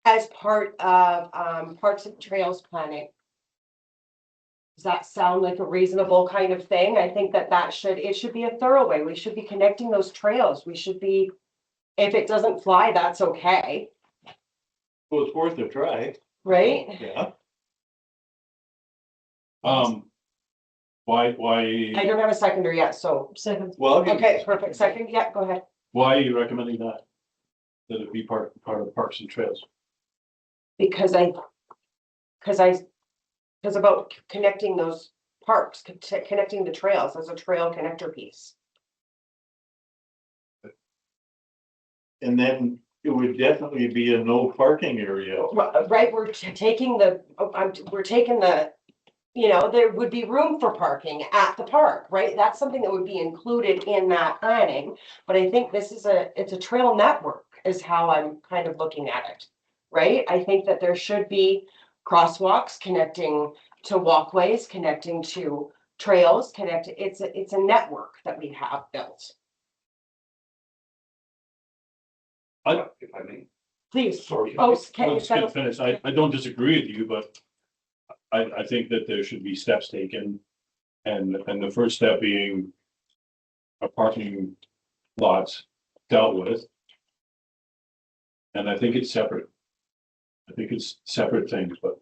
A: as part of parks and trails planning. Does that sound like a reasonable kind of thing? I think that it should be a thorough way. We should be connecting those trails. We should be, if it doesn't fly, that's okay,
F: Well, it's worth a try.
A: right?
F: Yeah.
E: Why,
A: I don't have a seconder yet, so,
B: Second.
F: Well,
A: okay, perfect. Second, yeah, go ahead.
E: why are you recommending that? That it be part of the Parks and Trails?
A: Because about connecting those parks, connecting the trails as a trail connector piece.
F: and then it would definitely be a no parking area.
A: Right, we're taking the, you know, there would be room for parking at the park, right? That's something that would be included in that planning. But I think this is it's a trail network is how I'm kind of looking at it, right? I think that there should be crosswalks connecting to walkways, connecting to trails, it's a network that we have built.
C: If I may.
A: Please.
C: Sorry.
A: Oh,
E: I'm just gonna finish. I don't disagree with you, but I think that there should be steps taken. And the first step being a parking lots dealt with. And I think it's separate. I think it's separate things, but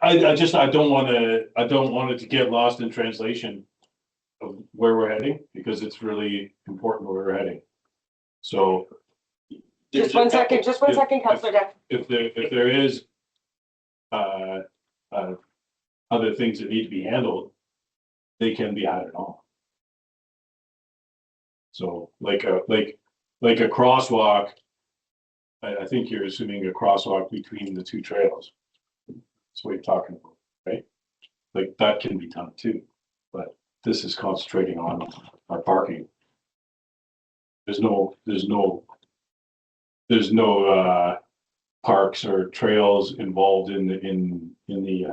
E: I don't want it to get lost in translation of where we're heading, because it's really important where we're heading. So.
A: Just one second, Councillor Deck.
E: If there is other things that need to be handled, they can be added on. So like a crosswalk, I think you're assuming a crosswalk between the two trails. That's what you're talking about, right? Like that can be done too, but this is concentrating on our parking. There's no parks or trails involved in the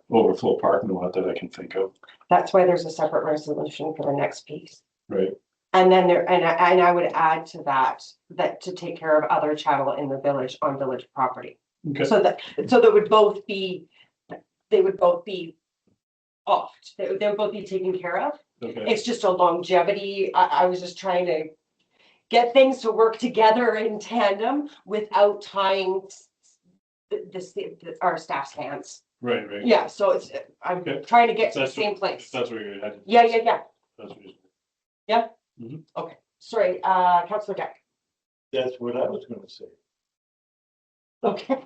E: overflow parking lot that I can think of.
A: That's why there's a separate resolution for the next piece.
E: Right.
A: And then I would add to that to take care of other chattel in the village on village property.
E: Okay.
A: So that they would both be off. They would both be taken care of.
E: Okay.
A: It's just a longevity. I was just trying to get things to work together in tandem without tying our staff's hands.
E: Right.
A: Yeah, so I'm
E: Okay.
A: trying to get to the
E: That's
A: same place.
E: That's where you're headed.
A: Yeah.
E: That's reasonable.
A: Yeah?
E: Mhm.
A: Okay, sorry, Councillor Deck.
F: That's what I was gonna say.
A: Okay.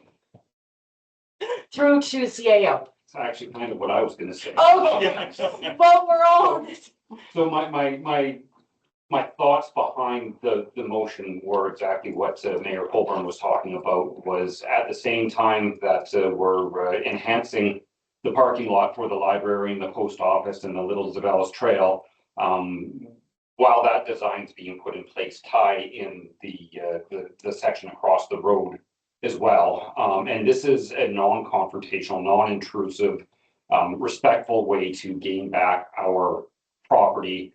A: Through to CAO.
C: It's actually kind of what I was gonna say.
A: Oh, well, we're all on this.
C: So my thoughts behind the motion were exactly what Mayor Colburn was talking about, was at the same time that we're enhancing the parking lot for the library and the post office and the Little Zeballos Trail. While that design's being put in place, tie in the section across the road as well. And this is a non-confrontational, non-intrusive, respectful way to gain back our property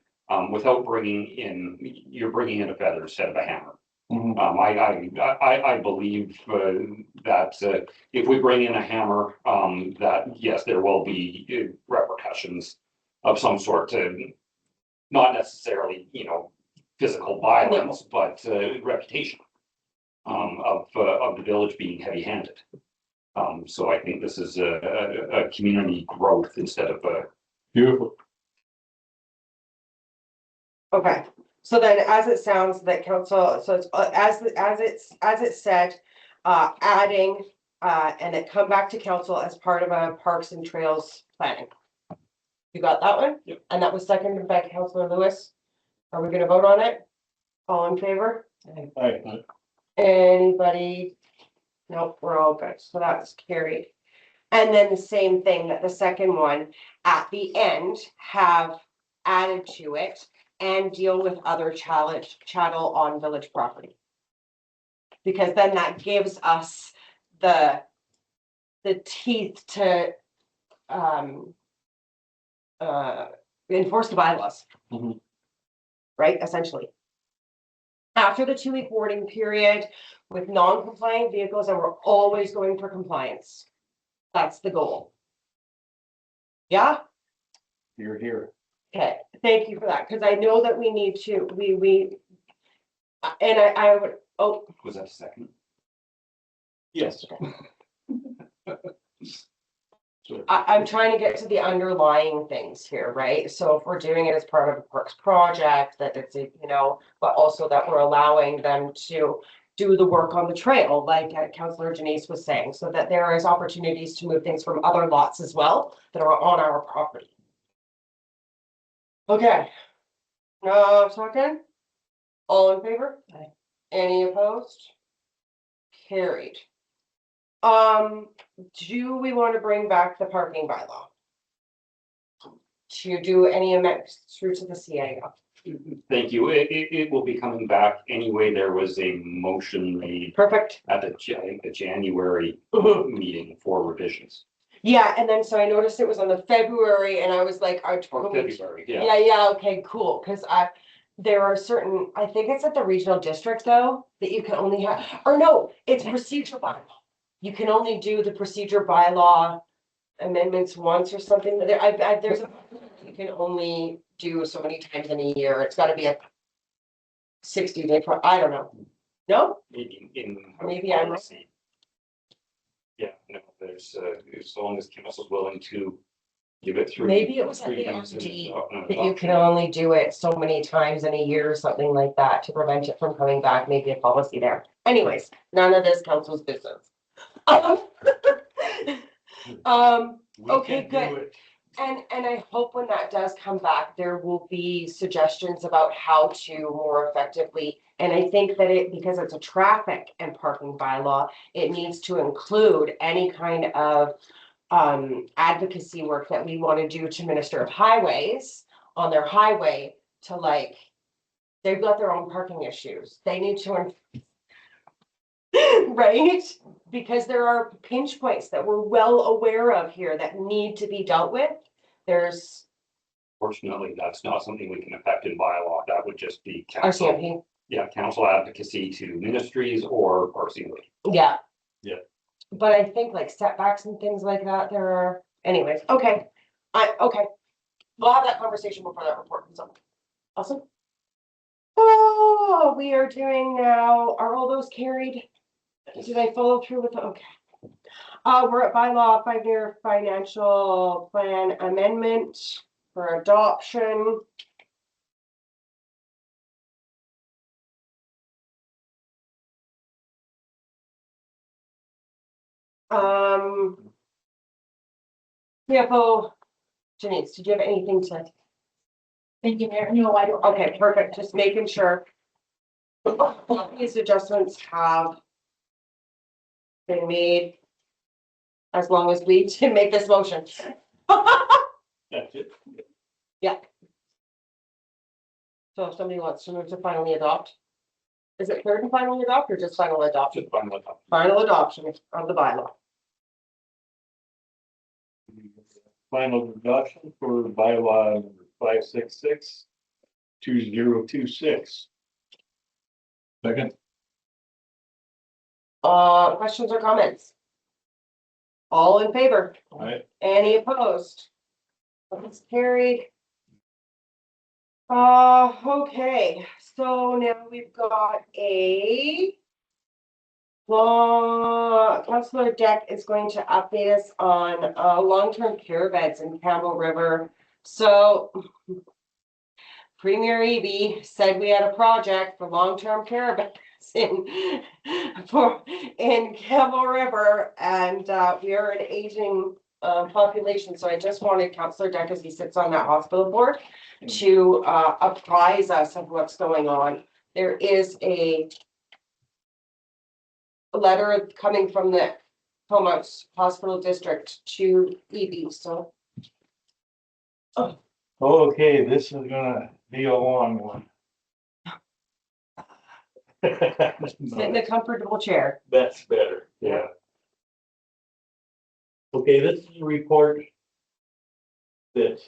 C: without you're bringing in a feather instead of a hammer. I believe that if we bring in a hammer, that yes, there will be repercussions of some sort, not necessarily, physical violence, but reputation of the village being heavy-handed. So I think this is a community growth instead of a.
E: Beautiful.
A: Okay, so then as it sounds that council, so it's as it said, adding, and it come back to council as part of a parks and trails planning. You got that one?
C: Yep.
A: And that was seconded by Councilor Lewis. Are we gonna vote on it? All in favor?
E: Aye.
A: Anybody? Nope, we're all good. So that's carried. And then the same thing that the second one at the end have added to it and deal with other chattel on village property. Because then that gives us the teeth to enforce the bylaws.
E: Mhm.
A: Right, essentially. After the 2-week warning period with non-compliant vehicles, and we're always going for compliance. That's the goal. Yeah?
E: You're here.
A: Okay, thank you for that, because I know that we need to, and I would, oh,
C: Was that a second?
E: Yes.
A: I'm trying to get to the underlying things here, right? So if we're doing it as part of a parks project, that it's, but also that we're allowing them to do the work on the trail, like Councillor Janice was saying, so that there is opportunities to move things from other lots as well that are on our property. Okay. No talking? All in favor?
B: Aye.
A: Any opposed? Carried. Do we want to bring back the parking bylaw? To do any amendments through to the CAO?
C: Thank you. It will be coming back anyway. There was a motion made
A: Perfect.
C: at the January meeting for revisions.
A: Yeah, and then so I noticed it was on the February and I was like,
C: Or February,
A: yeah, okay, cool, because there are certain, I think it's at the regional district though, that you can only have, or no, it's procedure bylaw. You can only do the procedure bylaw amendments once or something. There's you can only do so many times in a year. It's gotta be a 60-day, I don't know. No? Maybe I'm wrong.
C: policy. Yeah, no, there's, as long as council's willing to give it through.
A: Maybe it was at the
C: readings and,
A: MD that you can only do it so many times in a year or something like that to prevent it from coming back, maybe a policy there. Anyways, none of this council's business.
F: We
A: Okay,
F: can do
A: good.
F: it.
A: And I hope when that does come back, there will be suggestions about how to more effectively. And I think that because it's a traffic and parking bylaw, it needs to include any kind of advocacy work that we want to do to Minister of Highways on their highway to they've got their own parking issues. They need to, right? Because there are pinch points that we're well aware of here that need to be dealt with.
C: Fortunately, that's not something we can affect in bylaw. That would just be council.
A: RCMP.
C: Yeah, council advocacy to ministries or RCMP.
A: Yeah.
E: Yeah.
A: But I think setbacks and things like that, there are, anyways, okay. Okay. We'll have that conversation before that report comes up. Awesome. Oh, we are doing now, are all those carried? Did I follow through with okay. We're at bylaw 5-year financial plan amendment for adoption. CFO Janice, did you have anything to?
H: Thank you, Mayor. No, I don't.
A: Okay, perfect. Just making sure. These adjustments have been made as long as we can make this motion.
F: That's it.
A: So if somebody wants to move to finally adopt, is it third and finally adopt or just final adoption?
C: Just fun with them.
A: Final adoption of the bylaw.
F: Final adoption for bylaw number 566-2026.
E: Second.
A: Questions or comments? All in favor?
E: Aye.
A: Any opposed? That's carried. Okay, so now we've got a Councillor Deck is going to update us on long-term care beds in Campbell River. So Premier Eby said we had a project for long-term care beds in Campbell River, and we are an aging population. So I just wanted Councillor Deck, as he sits on that hospital board, to apprise us of what's going on. There is a letter coming from the Comox Hospital District to Eby, so.
F: Okay, this is gonna be a long one.
A: Sit in a comfortable chair.
F: That's better, yeah. Okay, this is a report that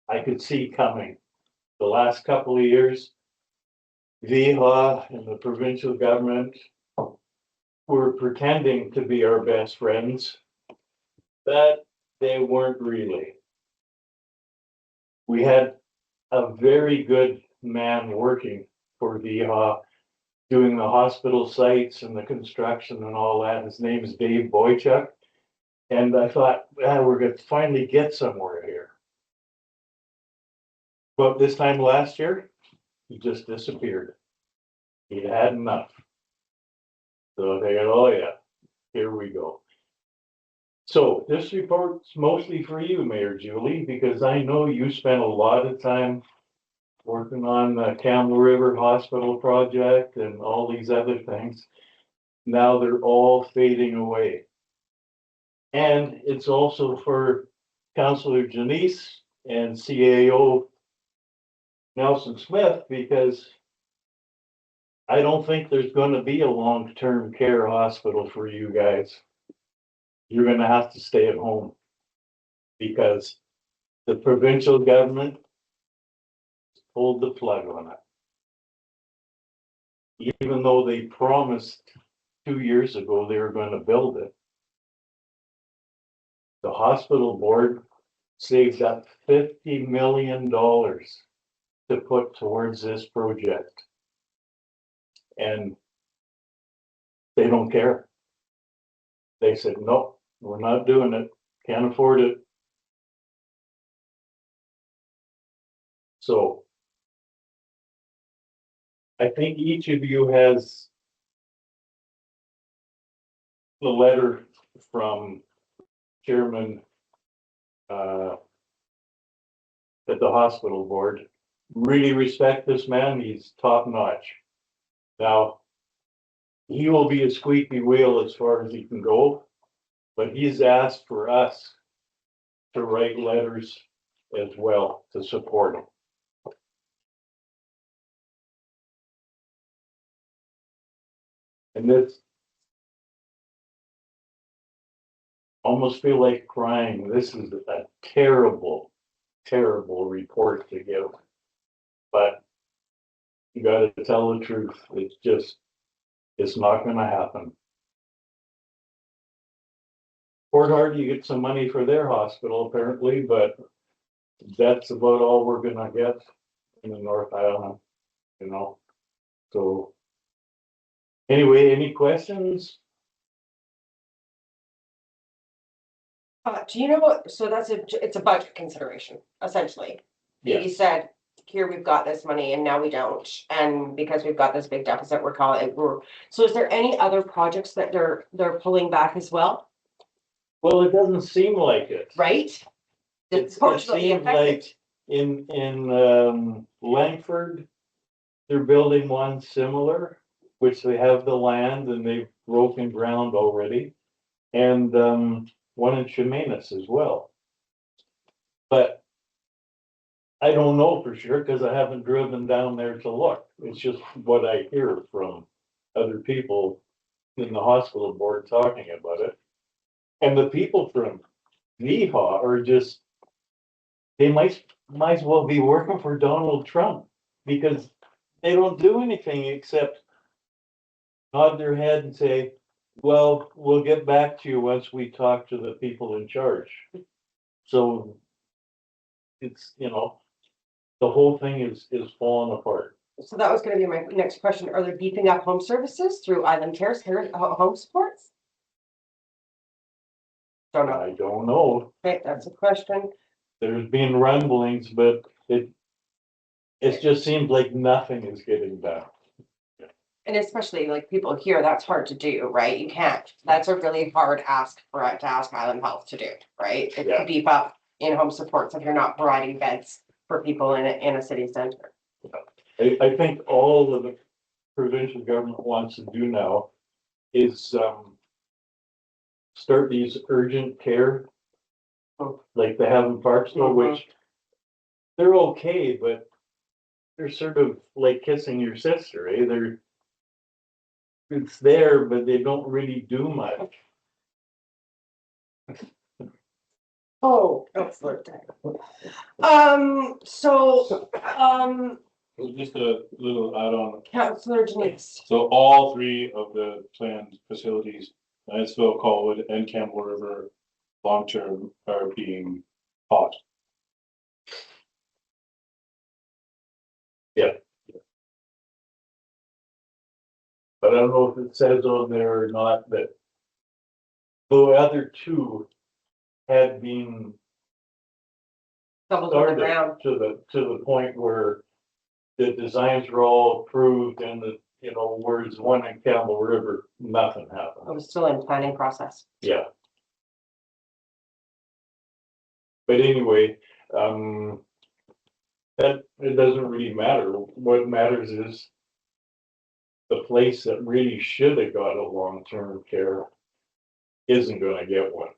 F: I could see coming. The last couple of years, VHA and the provincial government were pretending to be our best friends, but they weren't really. We had a very good man working for VHA, doing the hospital sites and the construction and all that. His name is Dave Boychuk. And I thought, well, we're going to finally get somewhere here. But this time last year, he just disappeared. He had enough. So they go, oh yeah, here we go. So this report's mostly for you, Mayor Julie, because I know you spent a lot of time working on the Campbell River Hospital project and all these other things. Now they're all fading away. And it's also for Councillor Janice and CAO Nelson Smith, because I don't think there's going to be a long-term care hospital for you guys. You're going to have to stay at home because the provincial government pulled the plug on it. Even though they promised 2 years ago they were going to build it. The hospital board saved up $50 million to put towards this project. And they don't care. They said, nope, we're not doing it. Can't afford it. So I think each of you has the letter from Chairman at the hospital board. Really respect this man. He's top notch. Now, he will be a squeaky wheel as far as he can go, but he's asked for us to write letters as well to support him. And this almost feel like crying. This is a terrible, terrible report to give. But you got to tell the truth. It's not going to happen. Port Hardy gets some money for their hospital apparently, but that's about all we're going to get in the North Island, you know. So anyway, any questions?
A: Do you know what, so it's a budget consideration, essentially.
F: Yes.
A: You said, here we've got this money and now we don't, and because we've got this big deficit, so is there any other projects that they're pulling back as well?
F: Well, it doesn't seem like it.
A: right?
F: It
A: Disproportionately
F: seems like
A: affected.
F: in Langford, they're building one similar, which they have the land and they've broken ground already. And one in Chemainus as well. But I don't know for sure because I haven't driven down there to look. It's just what I hear from other people in the hospital board talking about it. And the people from Yeehaw are just, they might as well be working for Donald Trump because they don't do anything except nod their head and say, well, we'll get back to you once we talk to the people in charge. So it's, the whole thing is falling apart.
A: So that was gonna be my next question. Are they beefing up home services through Island Cares, home supports? Don't know.
F: I don't know.
A: Okay, that's a question.
F: There's been rumblings, but it just seems like nothing is getting done.
A: And especially like people here, that's hard to do, right? You can't, that's a really hard ask to ask Island Health to do, right? It's
F: Yeah.
A: to beef up in-home supports if you're not providing beds for people in a city center.
F: I think all of the provincial government wants to do now is start these urgent care, like they have in Parksville, which they're okay, but they're sort of like kissing your sister, eh? It's there, but they don't really do much.
A: Oh, excellent.
E: Just a little add-on.
A: Councillor Denise.
E: So all three of the planned facilities, Niceville, Colwood and Campbell River, long-term are being paused.
F: But I don't know if it says on there or not that the other two had been
A: Doubles on the
F: started
A: ground.
F: to the point where the designs were all approved and whereas one in Campbell River, nothing
A: I
F: happened.
A: was still in planning process.
F: Yeah. But anyway, that it doesn't really matter. What matters is the place that really should have got a long-term care isn't gonna get one.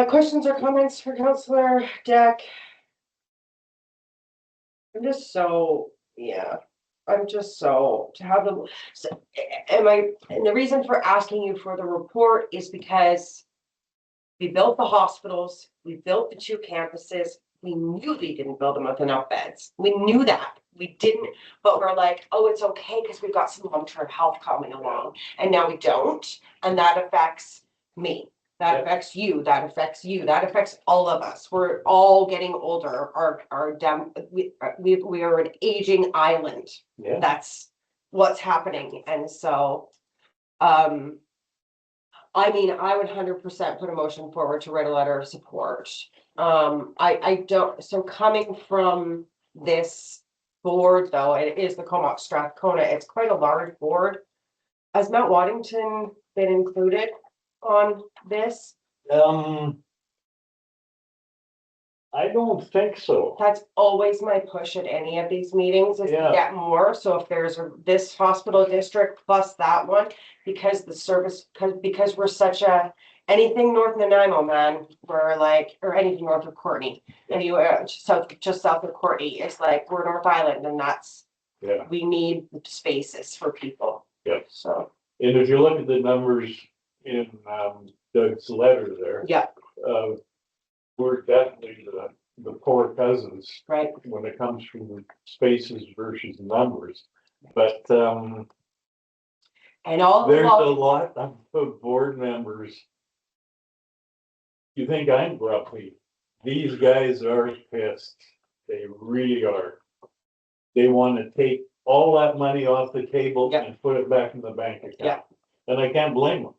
A: Questions or comments for Councillor Deck? I'm just so, I'm just so, to have the, and the reason for asking you for the report is because we built the hospitals, we built the two campuses, we knew we didn't build them with enough beds. We knew that. We didn't, but we're like, oh, it's okay because we've got some long-term health coming along. And now we don't. And that affects me. That affects you. That affects you. That affects all of us. We're all getting older. We are an aging island.
F: Yeah.
A: That's what's happening. And so, I mean, I would 100% put a motion forward to write a letter of support. I don't, so coming from this board, though, it is the Comox Strathcona, it's quite a large board. Has Mount Waddington been included on this?
F: I don't think so.
A: That's always my push at any of these meetings is to
F: Yeah.
A: get more. So if there's this hospital district plus that one, because the service, because we're such a, anything north of Nanaimo, man, we're like, or anything north of Courtney, anywhere just south of Courtney, it's like we're North Island and that's, we need spaces for people.
F: Yeah.
A: So.
F: And if you look at the numbers in Doug's letter there.
A: Yeah.
F: We're definitely the poor cousins.
A: Right.
F: When it comes from spaces versus numbers. But
A: and all
F: there's a lot of board members. You think I'm grumpy? These guys are pissed. They really are. They want to take all that money off the table and put it back in the bank account.
A: Yeah.
F: And I can't blame them.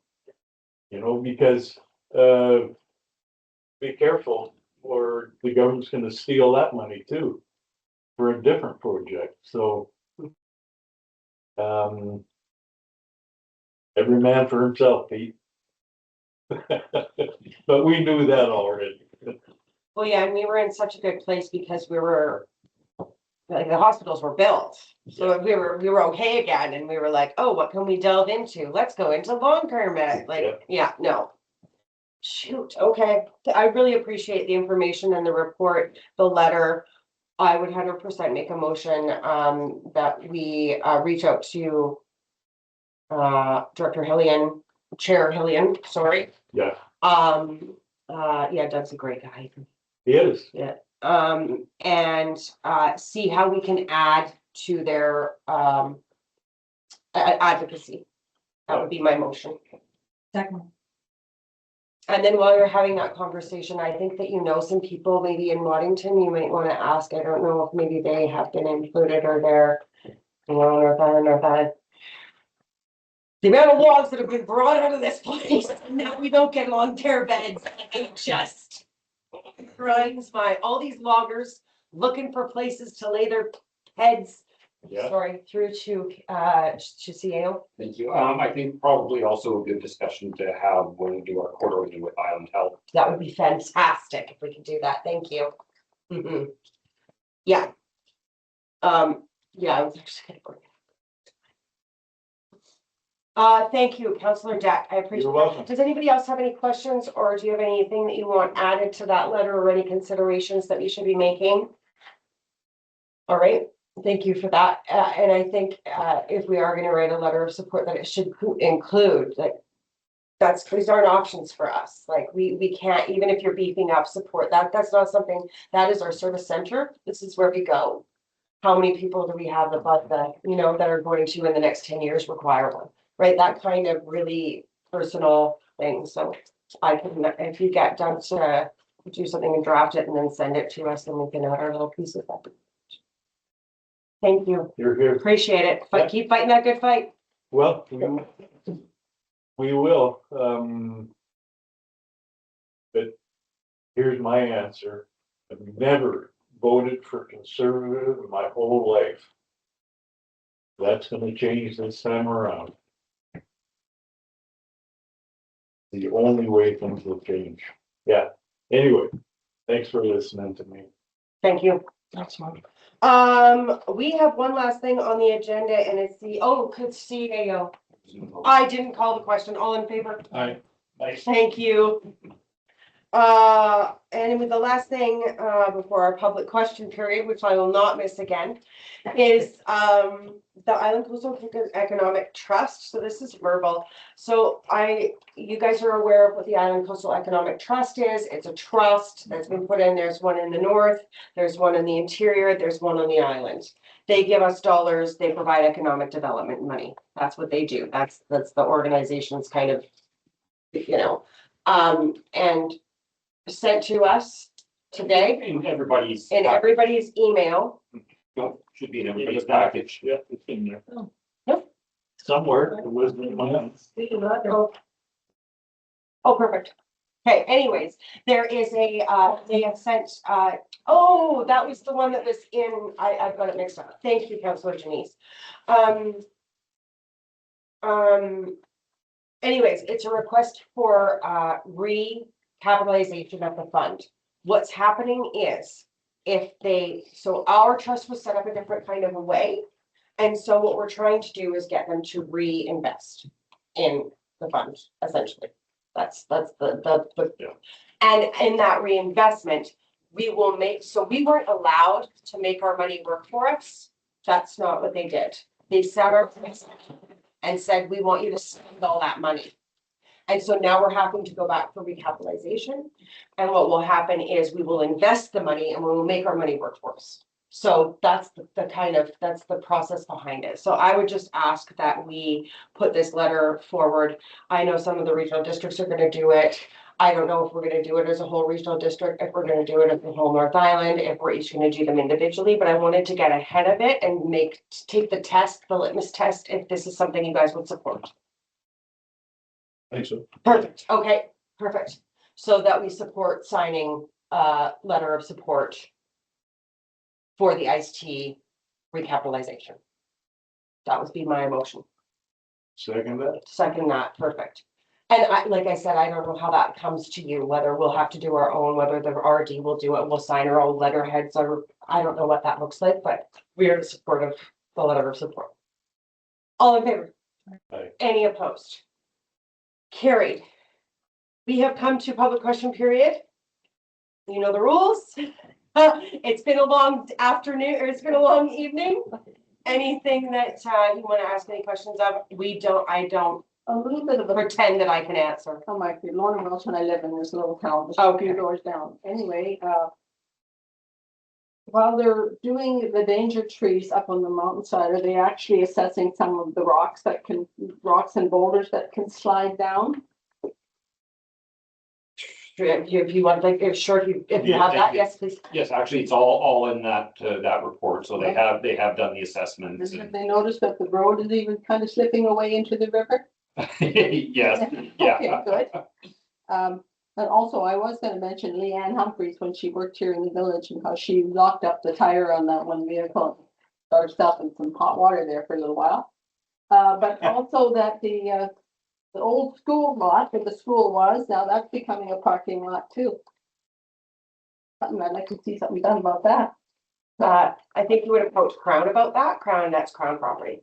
F: Because be careful or the government's gonna steal that money too for a different project. So I Every man for himself, Pete. But we knew that already.
A: Well, yeah, and we were in such a good place because we were, like, the hospitals were built. So we were okay again, and we were like, oh, what can we delve into? Let's go into long-term med, like, yeah, no. Shoot, okay, I really appreciate the information and the report, the letter. I would 100% make a motion, that we, reach out to Director Hillian, Chair Hillian, sorry.
F: Yeah,
A: Yeah, Doug's a great guy.
F: he is.
A: Yeah, and see how we can add to their advocacy. That would be my motion.
B: Second.
A: And then while you're having that conversation, I think that you know some people maybe in Waddington, you might want to ask. I don't know if maybe they have been included or they're, you know, or that. The amount of logs that have been brought out of this place, and now we don't get long-term beds. It just grinds my, all these loggers looking for places to lay their heads.
F: Yeah.
A: Sorry, through to CAO.
C: Thank you. I think probably also a good discussion to have when we do our quarterly with Island Health.
A: That would be fantastic if we could do that. Thank you. Yeah. Yeah, I was actually gonna bring it up. Thank you, Councillor Deck. I appreciate
F: You're
A: it.
F: welcome.
A: Does anybody else have any questions, or do you have anything that you want added to that letter or any considerations that we should be making? All right, thank you for that. And I think if we are gonna write a letter of support, that it should include, like, these aren't options for us. Like, we can't, even if you're beefing up support, that's not something, that is our service center. This is where we go. How many people do we have that you know, that are going to in the next 10 years require one, right? That kind of really personal thing. So I can, if you get done to do something and draft it and then send it to us, then we can add our little piece of that. Thank you.
F: You're here.
A: Appreciate it.
F: Yeah.
A: Keep fighting that good fight.
F: Well, we will, but here's my answer. I've never voted for conservative in my whole life. That's gonna change this time around. The only way things will change. Yeah, anyway, thanks for listening to me.
A: Thank you.
B: That's fine.
A: We have one last thing on the agenda, and it's could CAO. I didn't call the question. All in favor?
F: Aye. Nice.
A: Thank you. And with the last thing, before our public question period, which I will not miss again, is, the Island Coastal Economic Trust. So this is verbal. So you guys are aware of what the Island Coastal Economic Trust is. It's a trust that's been put in. There's one in the north, there's one in the interior, there's one on the island. They give us dollars, they provide economic development money. That's what they do. That's the organization's kind of, you know, and sent to us today
C: In everybody's.
A: in everybody's email.
C: Should be in everybody's package.
F: Yeah, it's in there.
A: Yep.
F: Somewhere, it was in my.
A: Oh, perfect. Okay, anyways, there is a, they have sent, oh, that was the one that was in, I've got it mixed up. Thank you, Councillor Janice. Anyways, it's a request for, recapitalization of the fund. What's happening is, so our trust was set up a different kind of a way. And so what we're trying to do is get them to reinvest in the fund, essentially. That's the.
F: Yeah.
A: And in that reinvestment, we will make, so we weren't allowed to make our money work for us. That's not what they did. They set our price and said, we want you to spend all that money. And so now we're having to go back for recapitalization. And what will happen is we will invest the money and we will make our money work for us. So that's the kind of, that's the process behind it. So I would just ask that we put this letter forward. I know some of the regional districts are going to do it. I don't know if we're going to do it as a whole regional district, if we're going to do it as the whole North Island, if we're each going to do them individually, but I wanted to get ahead of it and take the test, the litmus test, if this is something you guys would support.
F: I think so.
A: Perfect. Okay, perfect. So that we support signing a letter of support for the iced tea recapitalization. That would be my motion.
F: Second that.
A: Second that, perfect. And I, like I said, I don't know how that comes to you, whether we'll have to do our own, whether the RD will do it, we'll sign our own letterheads, or I don't know what that looks like, but we are in support of the letter of support. All in favor?
F: Aye.
A: Any opposed? Carried. We have come to public question period. You know the rules. It's been a long afternoon, or it's been a long evening. Anything that you want to ask any questions of, I don't
I: A little bit of a,
A: pretend that I can answer.
I: oh my, Lorna Welch, and I live in this little town, just a few doors down. Anyway, while they're doing the danger trees up on the mountainside, are they actually assessing some of the rocks and boulders that can slide down?
A: If you want, like, if you have that, yes, please.
C: Yes, actually, it's all in that report. So they have done the assessments.
I: Have they noticed that the road is even kind of slipping away into the river?
C: Yes, yeah.
I: Okay, good. And also, I was gonna mention Leanne Humphreys when she worked here in the village and how she locked up the tire on that one vehicle. Got herself in some hot water there for a little while. But also that the old school lot where the school was, now that's becoming a parking lot too. Something I'd like to see something done about that.
A: I think you would approach Crown about that. That's Crown property.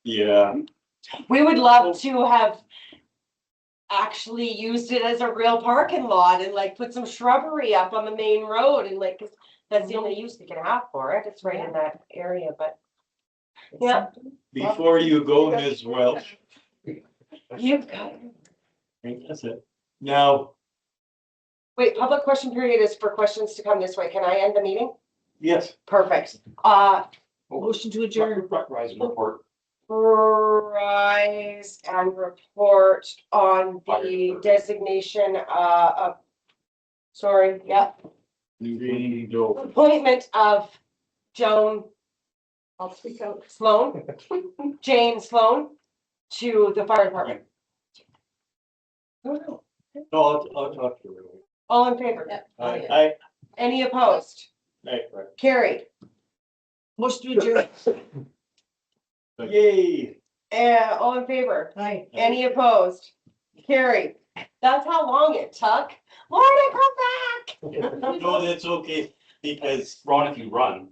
F: Yeah,
A: We would love to have actually used it as a real parking lot and like put some shrubbery up on the main road and like, 'cause that's the only use we can have for it. It's right in that area, but yeah.
F: before you go, Ms. Welch,
A: You've got,
F: that's it. Now,
A: wait, public question period is for questions to come this way. Can I end the meeting?
F: yes,
A: Perfect.
B: Motion to adjourn.
C: Rise and report.
A: Rise and report on the
C: Fire.
A: designation of, sorry, yep,
F: the door.
A: appointment of Joan
I: I'll speak out.
A: Sloan, Jane Sloan to the fire department.
F: No, I'll talk to you.
A: All in favor?
I: Yep.
F: I,
A: Any opposed? Carried.
B: Motion to adjourn.
F: yay.
A: All in favor?
B: Aye.
A: Any opposed? Carried. That's how long it took. Lorna, come back.
F: No, that's okay, because
C: Ron, if you run,